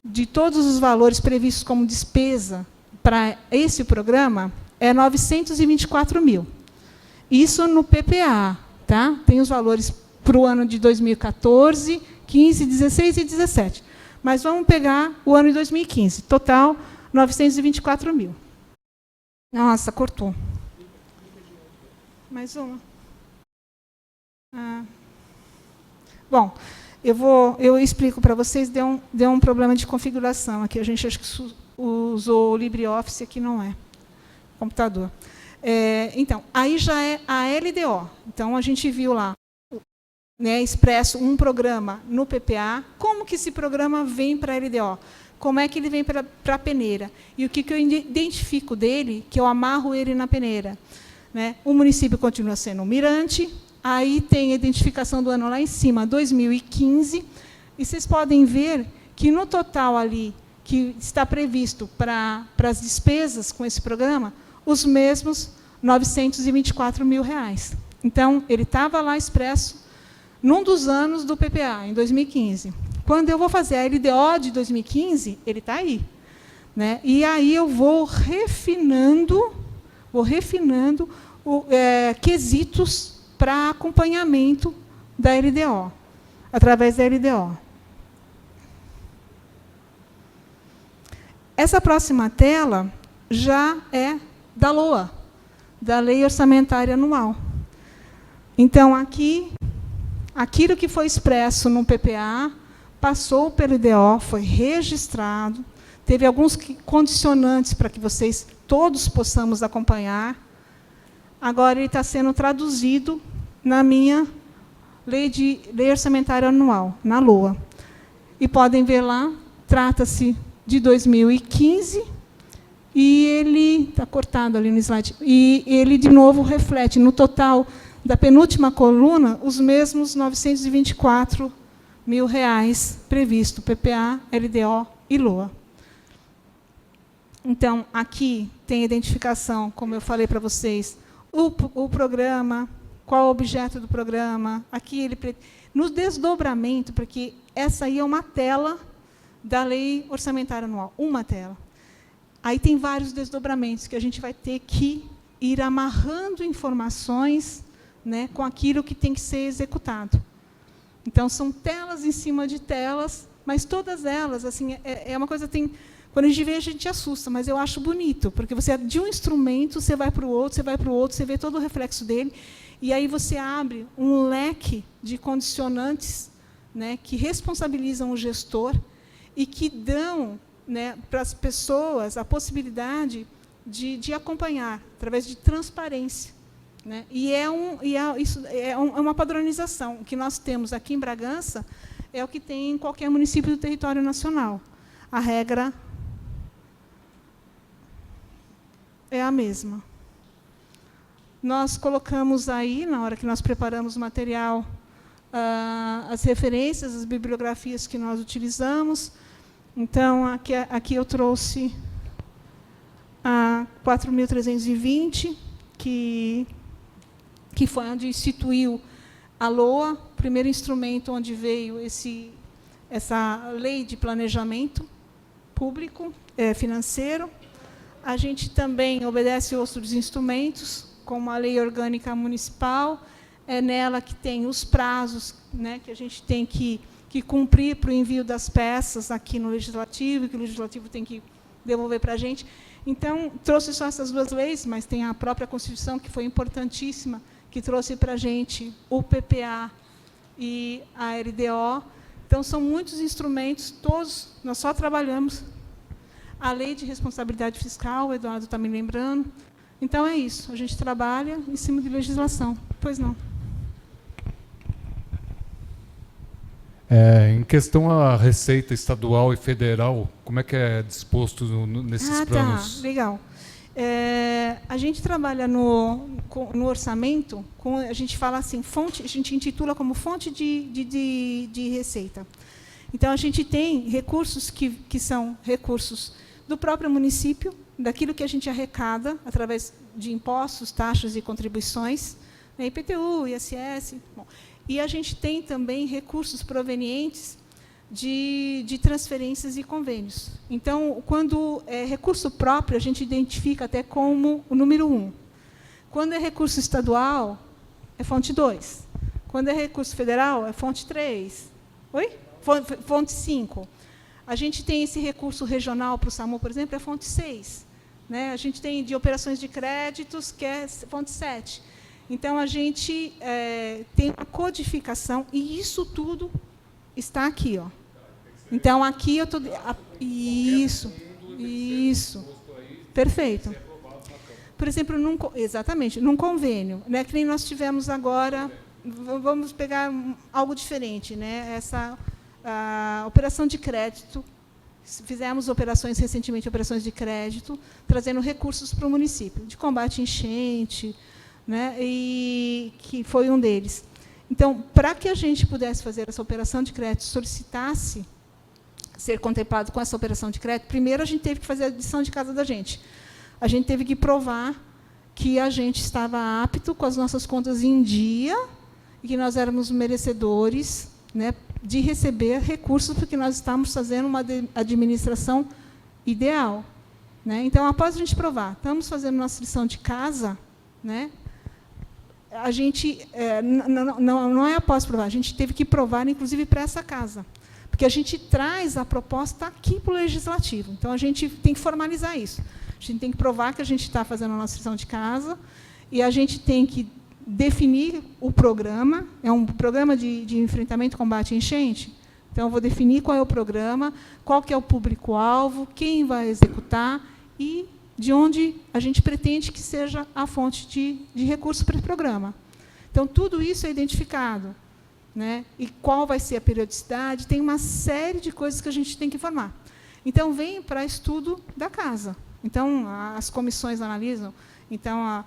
de todos os valores previstos como despesa para esse programa, é 924 mil. Isso no PPA. Tá? Tem os valores para o ano de 2014, 15, 16 e 17. Mas vamos pegar o ano de 2015. Total, 924 mil. Nossa, cortou. Mais uma. Bom, eu explico para vocês, deu um problema de configuração aqui. A gente acha que usou o LibreOffice, aqui não é. Computador. Então, aí já é a LDO. Então, a gente viu lá, né, expresso um programa no PPA. Como que esse programa vem para a LDO? Como é que ele vem para a peneira? E o que eu identifico dele, que eu amarro ele na peneira? Né? O município continua sendo um mirante, aí tem a identificação do ano lá em cima, 2015, e vocês podem ver que, no total ali, que está previsto para as despesas com esse programa, os mesmos 924 mil reais. Então, ele estava lá expresso num dos anos do PPA, em 2015. Quando eu vou fazer a LDO de 2015, ele está aí. Né? E aí eu vou refinando quesitos para acompanhamento da LDO, através da LDO. Essa próxima tela já é da LOA, da Lei Orçamentária Anual. Então, aqui, aquilo que foi expresso no PPA passou pelo LDO, foi registrado, teve alguns condicionantes para que vocês todos possamos acompanhar. Agora ele está sendo traduzido na minha Lei Orçamentária Anual, na LOA. E podem ver lá, trata-se de 2015, e ele está cortado ali no slide, e ele, de novo, reflete, no total da penúltima coluna, os mesmos 924 mil reais previsto, PPA, LDO e LOA. Então, aqui tem a identificação, como eu falei para vocês, o programa, qual o objeto do programa, aqui ele no desdobramento, porque essa aí é uma tela da Lei Orçamentária Anual, uma tela. Aí tem vários desdobramentos que a gente vai ter que ir amarrando informações, né, com aquilo que tem que ser executado. Então, são telas em cima de telas, mas todas elas, assim, é uma coisa, quando a gente vê, a gente assusta, mas eu acho bonito, porque você, de um instrumento, você vai para o outro, você vê todo o reflexo dele, e aí você abre um leque de condicionantes, né, que responsabilizam o gestor e que dão, né, para as pessoas a possibilidade de acompanhar, através de transparência. Né? Isso é uma padronização. O que nós temos aqui em Bragança é o que tem em qualquer município do território nacional. A regra é a mesma. Nós colocamos aí, na hora que nós preparamos o material, as referências, as bibliografias que nós utilizamos. Então, aqui eu trouxe a 4.320, que foi onde instituiu a LOA, o primeiro instrumento onde veio essa lei de planejamento público, financeiro. A gente também obedece outros instrumentos, como a Lei Orgânica Municipal, é nela que tem os prazos, né, que a gente tem que cumprir para o envio das peças aqui no Legislativo, que o Legislativo tem que devolver para a gente. Então, trouxe só essas duas leis, mas tem a própria Constituição, que foi importantíssima, que trouxe para a gente o PPA e a LDO. Então, são muitos instrumentos, todos, nós só trabalhamos. A Lei de Responsabilidade Fiscal, o Eduardo está me lembrando. Então, é isso, a gente trabalha em cima de legislação. Pois não. Em questão à receita estadual e federal, como é que é disposto nesses planos? Tá, legal. A gente trabalha no orçamento, a gente fala assim, a gente intitula como fonte de receita. Então, a gente tem recursos que são recursos do próprio município, daquilo que a gente arrecada através de impostos, taxas e contribuições, né, IPTU, ISS. Bom, e a gente tem também recursos provenientes de transferências e convênios. Então, quando é recurso próprio, a gente identifica até como o número 1. Quando é recurso estadual, é fonte 2. Quando é recurso federal, é fonte 3. Oi? Fonte 5. A gente tem esse recurso regional para o SAMU, por exemplo, é fonte 6. Né? A gente tem de operações de créditos, que é fonte 7. Então, a gente tem uma codificação, e isso tudo está aqui. Ó. Então, aqui eu estou... Isso. Perfeito. Por exemplo, exatamente, num convênio, né, que nem nós tivemos agora, vamos pegar algo diferente, né, a operação de crédito, fizemos recentemente operações de crédito, trazendo recursos para o município, de combate à enchente, né, e que foi um deles. Então, para que a gente pudesse fazer essa operação de crédito, solicitasse ser contemplado com essa operação de crédito, primeiro a gente teve que fazer a lição de casa da gente. A gente teve que provar que a gente estava apto com as nossas contas em dia e que nós éramos merecedores, né, de receber recursos, porque nós estamos fazendo uma administração ideal. Né? Então, após a gente provar, estamos fazendo nossa lição de casa, né, a gente, não é após provar, a gente teve que provar, inclusive, para essa casa. Porque a gente traz a proposta aqui para o Legislativo. Então, a gente tem que formalizar isso. A gente tem que provar que a gente está fazendo a nossa lição de casa e a gente tem que definir o programa. É um programa de enfrentamento e combate à enchente. Então, eu vou definir qual é o programa, qual que é o público-alvo, quem vai executar e de onde a gente pretende que seja a fonte de recursos para o programa. Então, tudo isso é identificado. Né? E qual vai ser a periodicidade, tem uma série de coisas que a gente tem que informar. Então, vem para estudo da casa. Então, as comissões analisam. Então,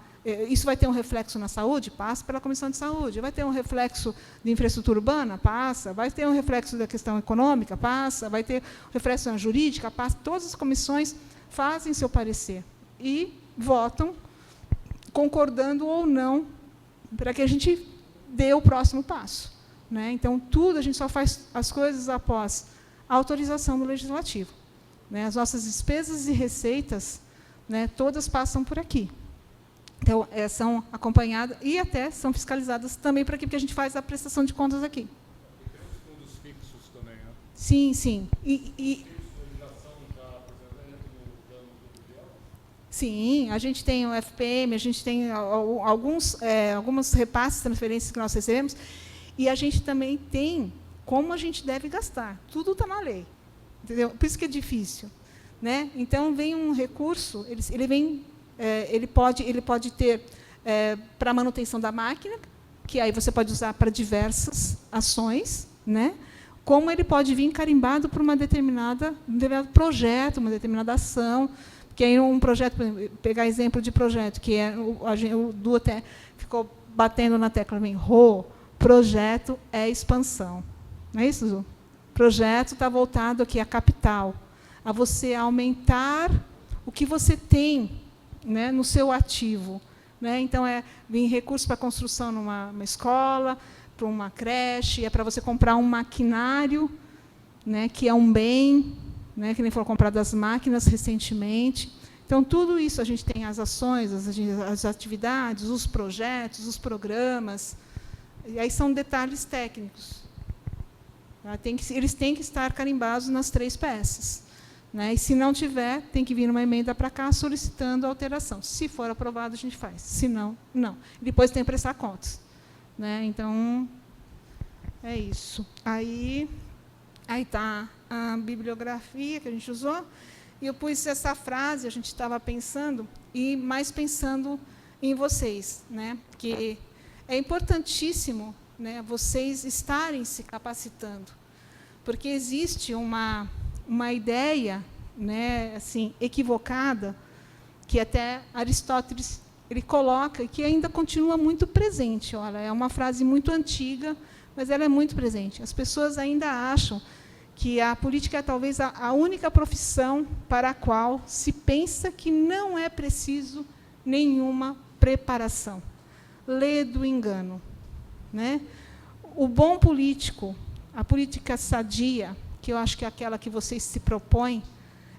isso vai ter um reflexo na saúde? Passa pela comissão de saúde. Vai ter um reflexo de infraestrutura urbana? Passa. Vai ter um reflexo da questão econômica? Passa. Vai ter um reflexo na jurídica? Passa. Todas as comissões fazem seu parecer e votam, concordando ou não, para que a gente dê o próximo passo. Né? Então, tudo, a gente só faz as coisas após a autorização do Legislativo. Né? As nossas despesas e receitas, né, todas passam por aqui. Então, são acompanhadas e até são fiscalizadas também por aqui, porque a gente faz a prestação de contas aqui. E tem os fundos fixos também, né? Sim, sim. Sim, a gente tem o FPM, a gente tem alguns repasses, transferências que nós recebemos, e a gente também tem como a gente deve gastar. Tudo está na lei. Entendeu? Por isso que é difícil. Né? Então, vem um recurso, ele pode ter para manutenção da máquina, que aí você pode usar para diversas ações, né? Como ele pode vir carimbado por um determinado projeto, uma determinada ação. Porque aí um projeto, pegar exemplo de projeto, que o Du até ficou batendo na tecla, projeto é expansão. Não é isso, Du? Projeto está voltado aqui à capital, a você aumentar o que você tem, né, no seu ativo. Né? Então, vem recurso para construção numa escola, para uma creche, é para você comprar um maquinário, né, que é um bem, né, que nem foram compradas as máquinas recentemente. Então, tudo isso, a gente tem as ações, as atividades, os projetos, os programas, e aí são detalhes técnicos. Eles têm que estar carimbados nas 3 peças. Né? E, se não tiver, tem que vir uma emenda para cá solicitando a alteração. Se for aprovado, a gente faz. Se não, não. Depois tem que prestar contas. Né? Então, é isso. Aí está a bibliografia que a gente usou, e eu pus essa frase, a gente estava pensando, e mais pensando em vocês, né? Que é importantíssimo, né, vocês estarem se capacitando, porque existe uma ideia, né, assim, equivocada que até Aristóteles ele coloca, que ainda continua muito presente. Olha, é uma frase muito antiga, mas ela é muito presente. As pessoas ainda acham que a política é talvez a única profissão para a qual se pensa que não é preciso nenhuma preparação. Lê do engano, né? O bom político, a política sadia, que eu acho que é aquela que vocês se propõem,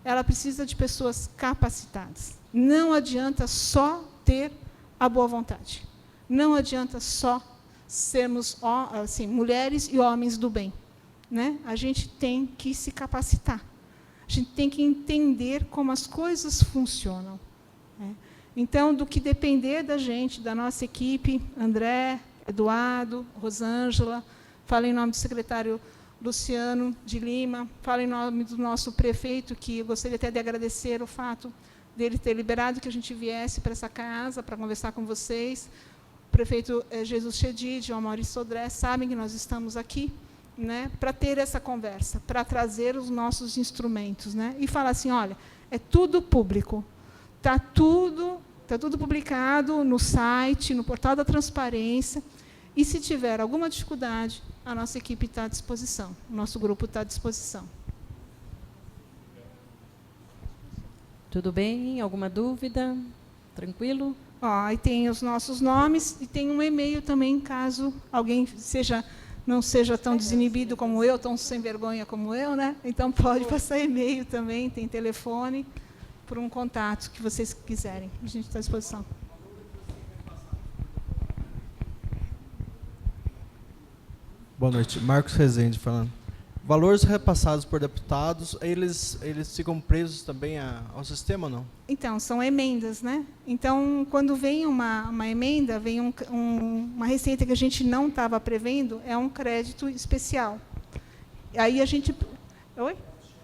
ela precisa de pessoas capacitadas. Não adianta só ter a boa vontade. Não adianta só sermos assim, mulheres e homens do bem, né? A gente tem que se capacitar. A gente tem que entender como as coisas funcionam, né? Então, do que depender da gente, da nossa equipe, André, Eduardo, Rosângela, falo em nome do secretário Luciano de Lima, falo em nome do nosso prefeito, que eu gostaria até de agradecer o fato dele ter liberado que a gente viesse para essa casa, para conversar com vocês. O prefeito Jesus Chedid, o Maurício Sodré, sabem que nós estamos aqui, né, para ter essa conversa, para trazer os nossos instrumentos, né, e falar assim, olha, é tudo público, está tudo publicado no site, no portal da transparência, e se tiver alguma dificuldade, a nossa equipe está à disposição, o nosso grupo está à disposição. Tudo bem? Alguma dúvida? Tranquilo? Aí tem os nossos nomes e tem um e-mail também, caso alguém não seja tão desinibido como eu, tão sem vergonha como eu, né? Então pode passar e-mail também, tem telefone, por um contato que vocês quiserem. A gente está à disposição. Boa noite. Marcos Rezende falando. Valores repassados por deputados, eles ficam presos também ao sistema ou não? Então, são emendas, né? Então, quando vem uma emenda, vem uma receita que a gente não estava prevendo, é um crédito especial. Aí a gente... Oi?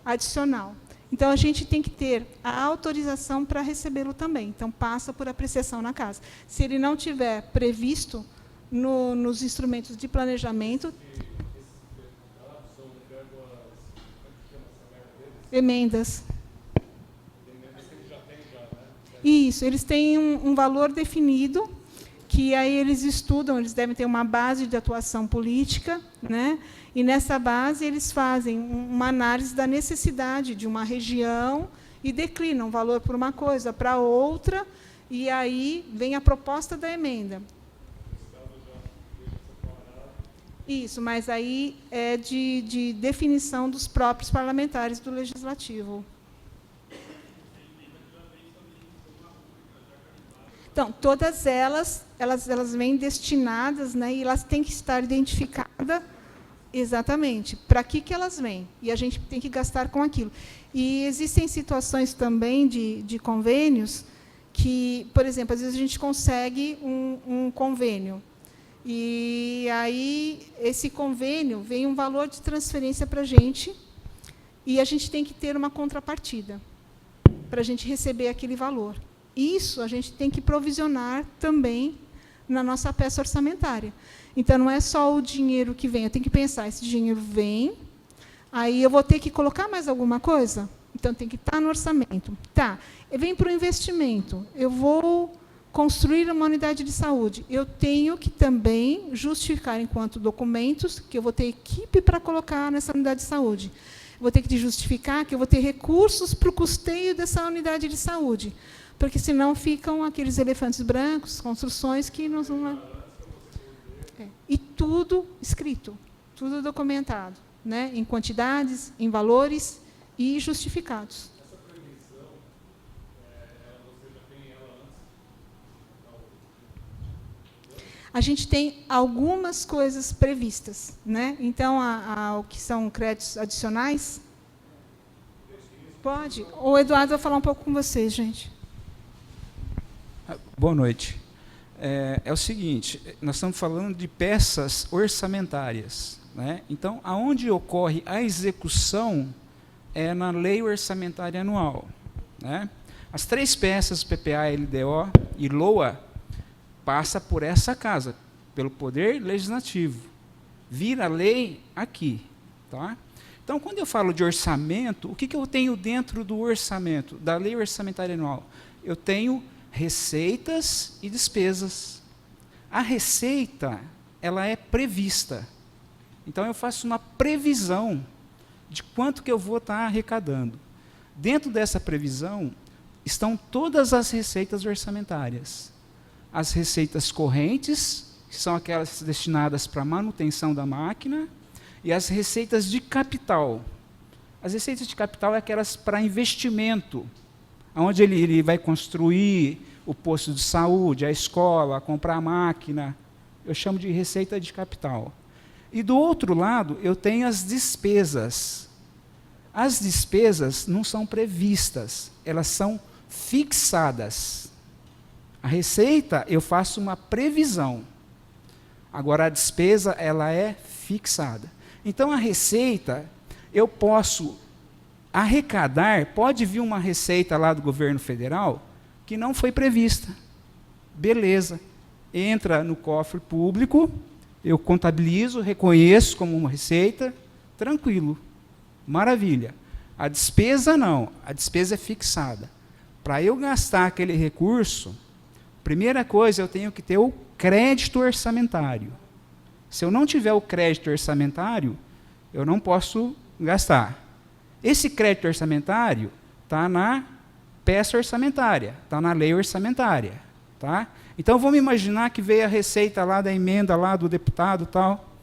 Adicional. Então, a gente tem que ter a autorização para recebê-lo também. Então, passa por apreciação na casa. Se ele não tiver previsto nos instrumentos de planejamento... Emendas. Isso, eles têm um valor definido, que aí eles estudam, eles devem ter uma base de atuação política, né? E nessa base eles fazem uma análise da necessidade de uma região e declinam valor por uma coisa para outra, e aí vem a proposta da emenda. Isso, mas aí é de definição dos próprios parlamentares do Legislativo. Então, todas elas vêm destinadas, né, e elas têm que estar identificadas exatamente para que elas vêm. E a gente tem que gastar com aquilo. E existem situações também de convênios que, por exemplo, às vezes a gente consegue um convênio. E aí, esse convênio vem um valor de transferência para a gente, e a gente tem que ter uma contrapartida para a gente receber aquele valor. Isso a gente tem que provisionar também na nossa peça orçamentária. Então, não é só o dinheiro que vem, eu tenho que pensar, esse dinheiro vem, aí eu vou ter que colocar mais alguma coisa? Então, tem que estar no orçamento. Tá, vem para o investimento, eu vou construir uma unidade de saúde. Eu tenho que também justificar, enquanto documentos, que eu vou ter equipe para colocar nessa unidade de saúde. Eu vou ter que justificar que eu vou ter recursos para o custeio dessa unidade de saúde, porque senão ficam aqueles elefantes brancos, construções que não vão... E tudo escrito, tudo documentado, né? Em quantidades, em valores e justificados. A gente tem algumas coisas previstas, né? Então, o que são créditos adicionais? Pode. O Eduardo vai falar um pouco com vocês, gente. Boa noite. É o seguinte, nós estamos falando de peças orçamentárias, né? Então, aonde ocorre a execução é na Lei Orçamentária Anual, né? As 3 peças, PPA, LDO e LOA, passa por essa casa, pelo Poder Legislativo. Vira lei aqui. Tá? Então, quando eu falo de orçamento, o que eu tenho dentro do orçamento, da Lei Orçamentária Anual? Eu tenho receitas e despesas. A receita, ela é prevista. Então, eu faço uma previsão de quanto que eu vou estar arrecadando. Dentro dessa previsão, estão todas as receitas orçamentárias. As receitas correntes, que são aquelas destinadas para a manutenção da máquina, e as receitas de capital. As receitas de capital é aquelas para investimento, onde ele vai construir o posto de saúde, a escola, comprar a máquina. Eu chamo de receita de capital. E do outro lado, eu tenho as despesas. As despesas não são previstas, elas são fixadas. A receita, eu faço uma previsão. Agora, a despesa, ela é fixada. Então, a receita, eu posso arrecadar, pode vir uma receita lá do governo federal que não foi prevista. Beleza. Entra no cofre público, eu contabilizo, reconheço como uma receita, tranquilo. Maravilha. A despesa não, a despesa é fixada. Para eu gastar aquele recurso, primeira coisa, eu tenho que ter o crédito orçamentário. Se eu não tiver o crédito orçamentário, eu não posso gastar. Esse crédito orçamentário está na peça orçamentária, está na lei orçamentária. Tá? Então, vamos imaginar que veio a receita lá da emenda lá do deputado tal.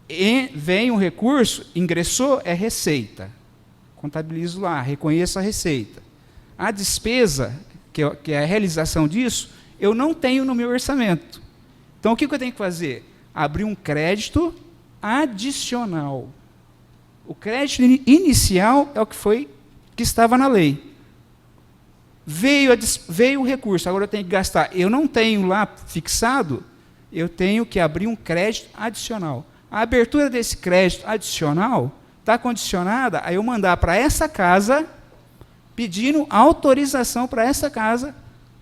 E vem um recurso, ingressou, é receita. Contabilizo lá, reconheço a receita. A despesa, que é a realização disso, eu não tenho no meu orçamento. Então, o que eu tenho que fazer? Abrir um crédito adicional. O crédito inicial é o que estava na lei. Veio o recurso, agora eu tenho que gastar. Eu não tenho lá fixado, eu tenho que abrir um crédito adicional. A abertura desse crédito adicional está condicionada a eu mandar para essa casa, pedindo autorização para essa casa,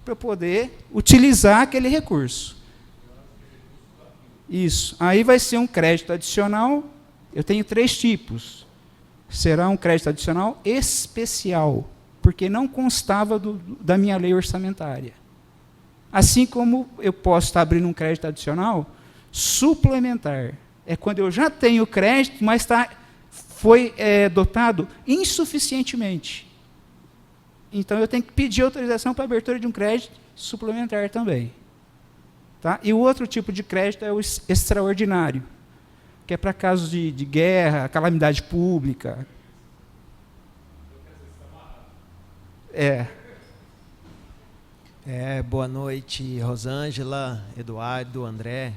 para eu poder utilizar aquele recurso. Isso. Aí vai ser um crédito adicional, eu tenho 3 tipos. Será um crédito adicional especial, porque não constava da minha lei orçamentária. Assim como eu posso estar abrindo um crédito adicional suplementar. É quando eu já tenho crédito, mas foi dotado insuficientemente. Então, eu tenho que pedir autorização para a abertura de um crédito suplementar também. Tá? E o outro tipo de crédito é o extraordinário, que é para casos de guerra, calamidade pública. Boa noite, Rosângela, Eduardo, André,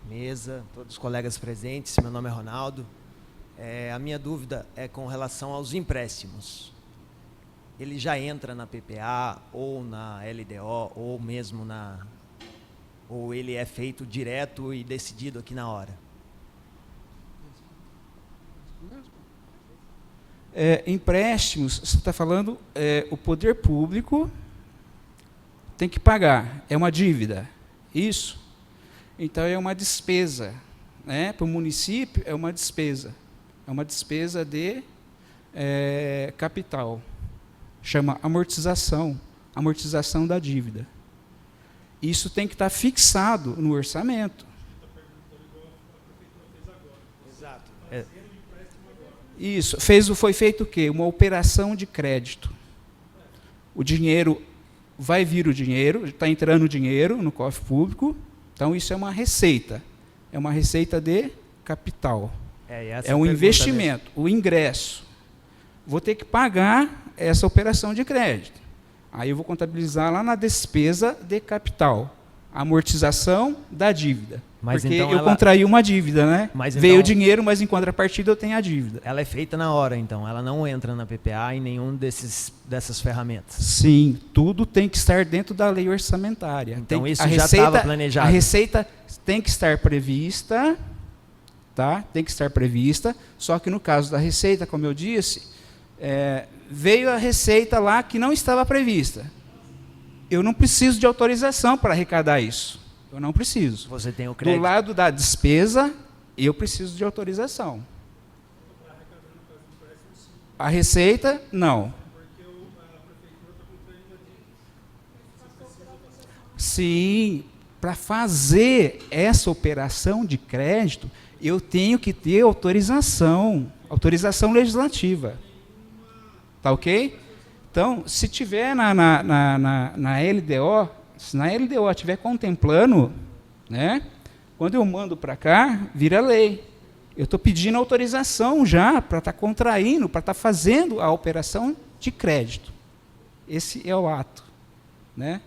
mesa, todos os colegas presentes. Meu nome é Ronaldo. A minha dúvida é com relação aos empréstimos. Ele já entra na PPA, ou na LDO, ou mesmo ou ele é feito direto e decidido aqui na hora? Empréstimos, você está falando, o poder público tem que pagar, é uma dívida, isso? Então, é uma despesa, né? Para o município, é uma despesa de capital, chama amortização da dívida. Isso tem que estar fixado no orçamento. Exato. Isso, foi feito o quê? Uma operação de crédito. O dinheiro, vai vir o dinheiro, está entrando o dinheiro no cofre público, então isso é uma receita de capital. É um investimento, o ingresso. Vou ter que pagar essa operação de crédito. Aí eu vou contabilizar lá na despesa de capital, amortização da dívida. Mas porque então eu contraí uma dívida, né? Veio o dinheiro, mas em contrapartida eu tenho a dívida. Ela é feita na hora, então. Ela não entra na PPA em nenhum dessas ferramentas. Sim, tudo tem que estar dentro da lei orçamentária. Então isso já estava planejado. A receita tem que estar prevista, tá? Tem que estar prevista, só que no caso da receita, como eu disse, veio a receita lá que não estava prevista. Eu não preciso de autorização para arrecadar isso. Eu não preciso. Você tem o crédito. Do lado da despesa, eu preciso de autorização. A receita, não. Sim, para fazer essa operação de crédito, eu tenho que ter autorização legislativa. Tá ok? Então, se tiver na LDO, se na LDO estiver contemplando, né, quando eu mando para cá, vira lei. Eu estou pedindo autorização já para estar contraindo, para estar fazendo a operação de crédito. Esse é o ato. Né?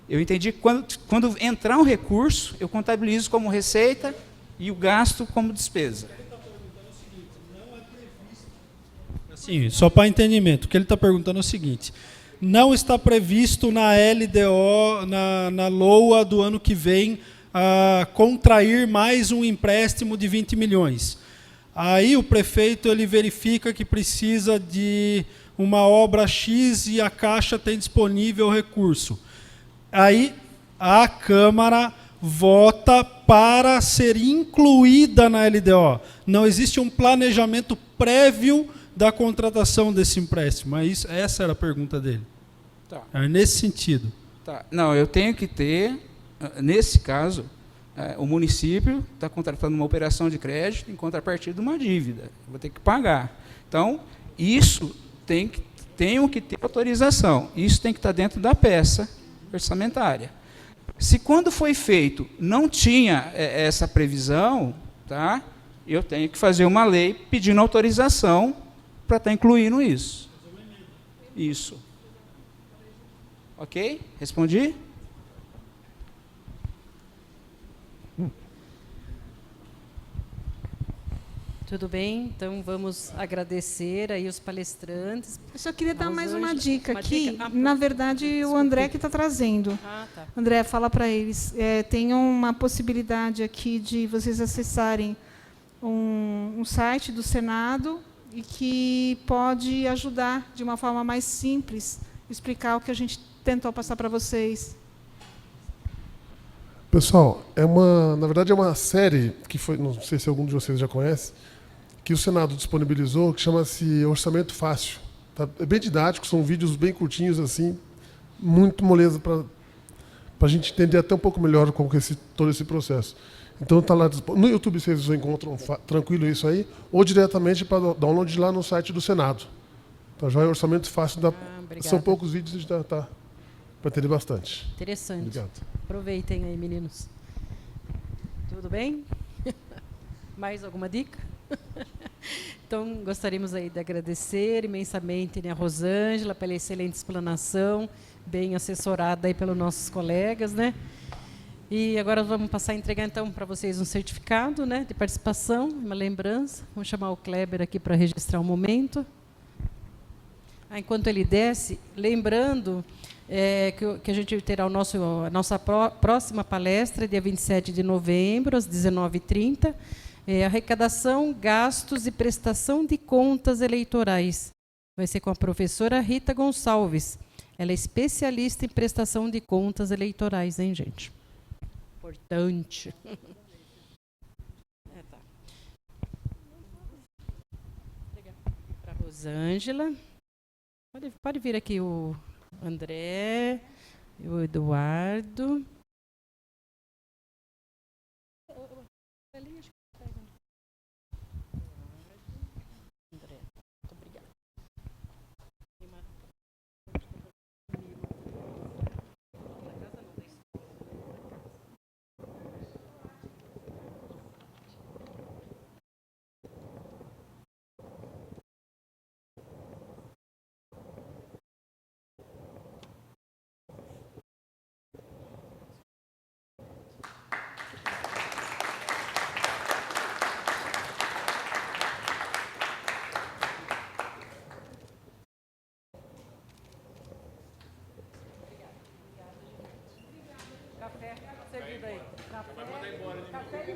Eu entendi que quando entrar um recurso, eu contabilizo como receita e o gasto como despesa. Assim, só para entendimento, o que ele está perguntando é o seguinte: não está previsto na LDO, na LOA do ano que vem, contrair mais um empréstimo de 20 milhões. Aí o prefeito ele verifica que precisa de uma obra X e a Caixa tem disponível o recurso. Aí a Câmara vota para ser incluída na LDO. Não existe um planejamento prévio da contratação desse empréstimo. Mas essa era a pergunta dele. Tá. É nesse sentido. Tá. Não, eu tenho que ter, nesse caso, o município está contratando uma operação de crédito em contrapartida de uma dívida. Eu vou ter que pagar. Então, isso tenho que ter autorização. Isso tem que estar dentro da peça orçamentária. Se quando foi feito não tinha essa previsão, tá, eu tenho que fazer uma lei pedindo autorização para estar incluindo isso. Isso. Ok? Respondi? Tudo bem, então vamos agradecer aí os palestrantes. Eu só queria dar mais uma Rosângela, dica uma aqui. dica? Na verdade, o André que está trazendo. Tá. André, fala para eles. Tem uma possibilidade aqui de vocês acessarem um site do Senado e que pode ajudar de uma forma mais simples, explicar o que a gente tentou passar para vocês. Pessoal, na verdade é uma série que foi, não sei se algum de vocês já conhece, que o Senado disponibilizou, que chama-se Orçamento Fácil. Tá? É bem didático, são vídeos bem curtinhos, assim, muito moleza para a gente entender até um pouco melhor como que é todo esse processo. Então está lá no YouTube, vocês encontram tranquilo isso aí, ou diretamente para download lá no site do Senado. Tá, já é Orçamento Fácil, são poucos vídeos e já está para entender bastante. Interessante. Obrigado. Aproveitem aí, meninos. Tudo bem? Mais alguma dica? Então, gostaríamos aí de agradecer imensamente, né, a Rosângela pela excelente explanação, bem assessorada aí pelos nossos colegas, né? E agora vamos passar a entregar, então, para vocês um certificado, né, de participação, uma lembrança. Vamos chamar o Kleber aqui para registrar um momento. Enquanto ele desce, lembrando que a gente terá a nossa próxima palestra, dia 27 de novembro, às 19h30, arrecadação, gastos e prestação de contas eleitorais. Vai ser com a professora Rita Gonçalves. Ela é especialista em prestação de contas eleitorais, hein, gente? Importante. Tá. Para a Rosângela. Pode vir aqui o André, o Eduardo. André, muito obrigada. Café servido aí. Café e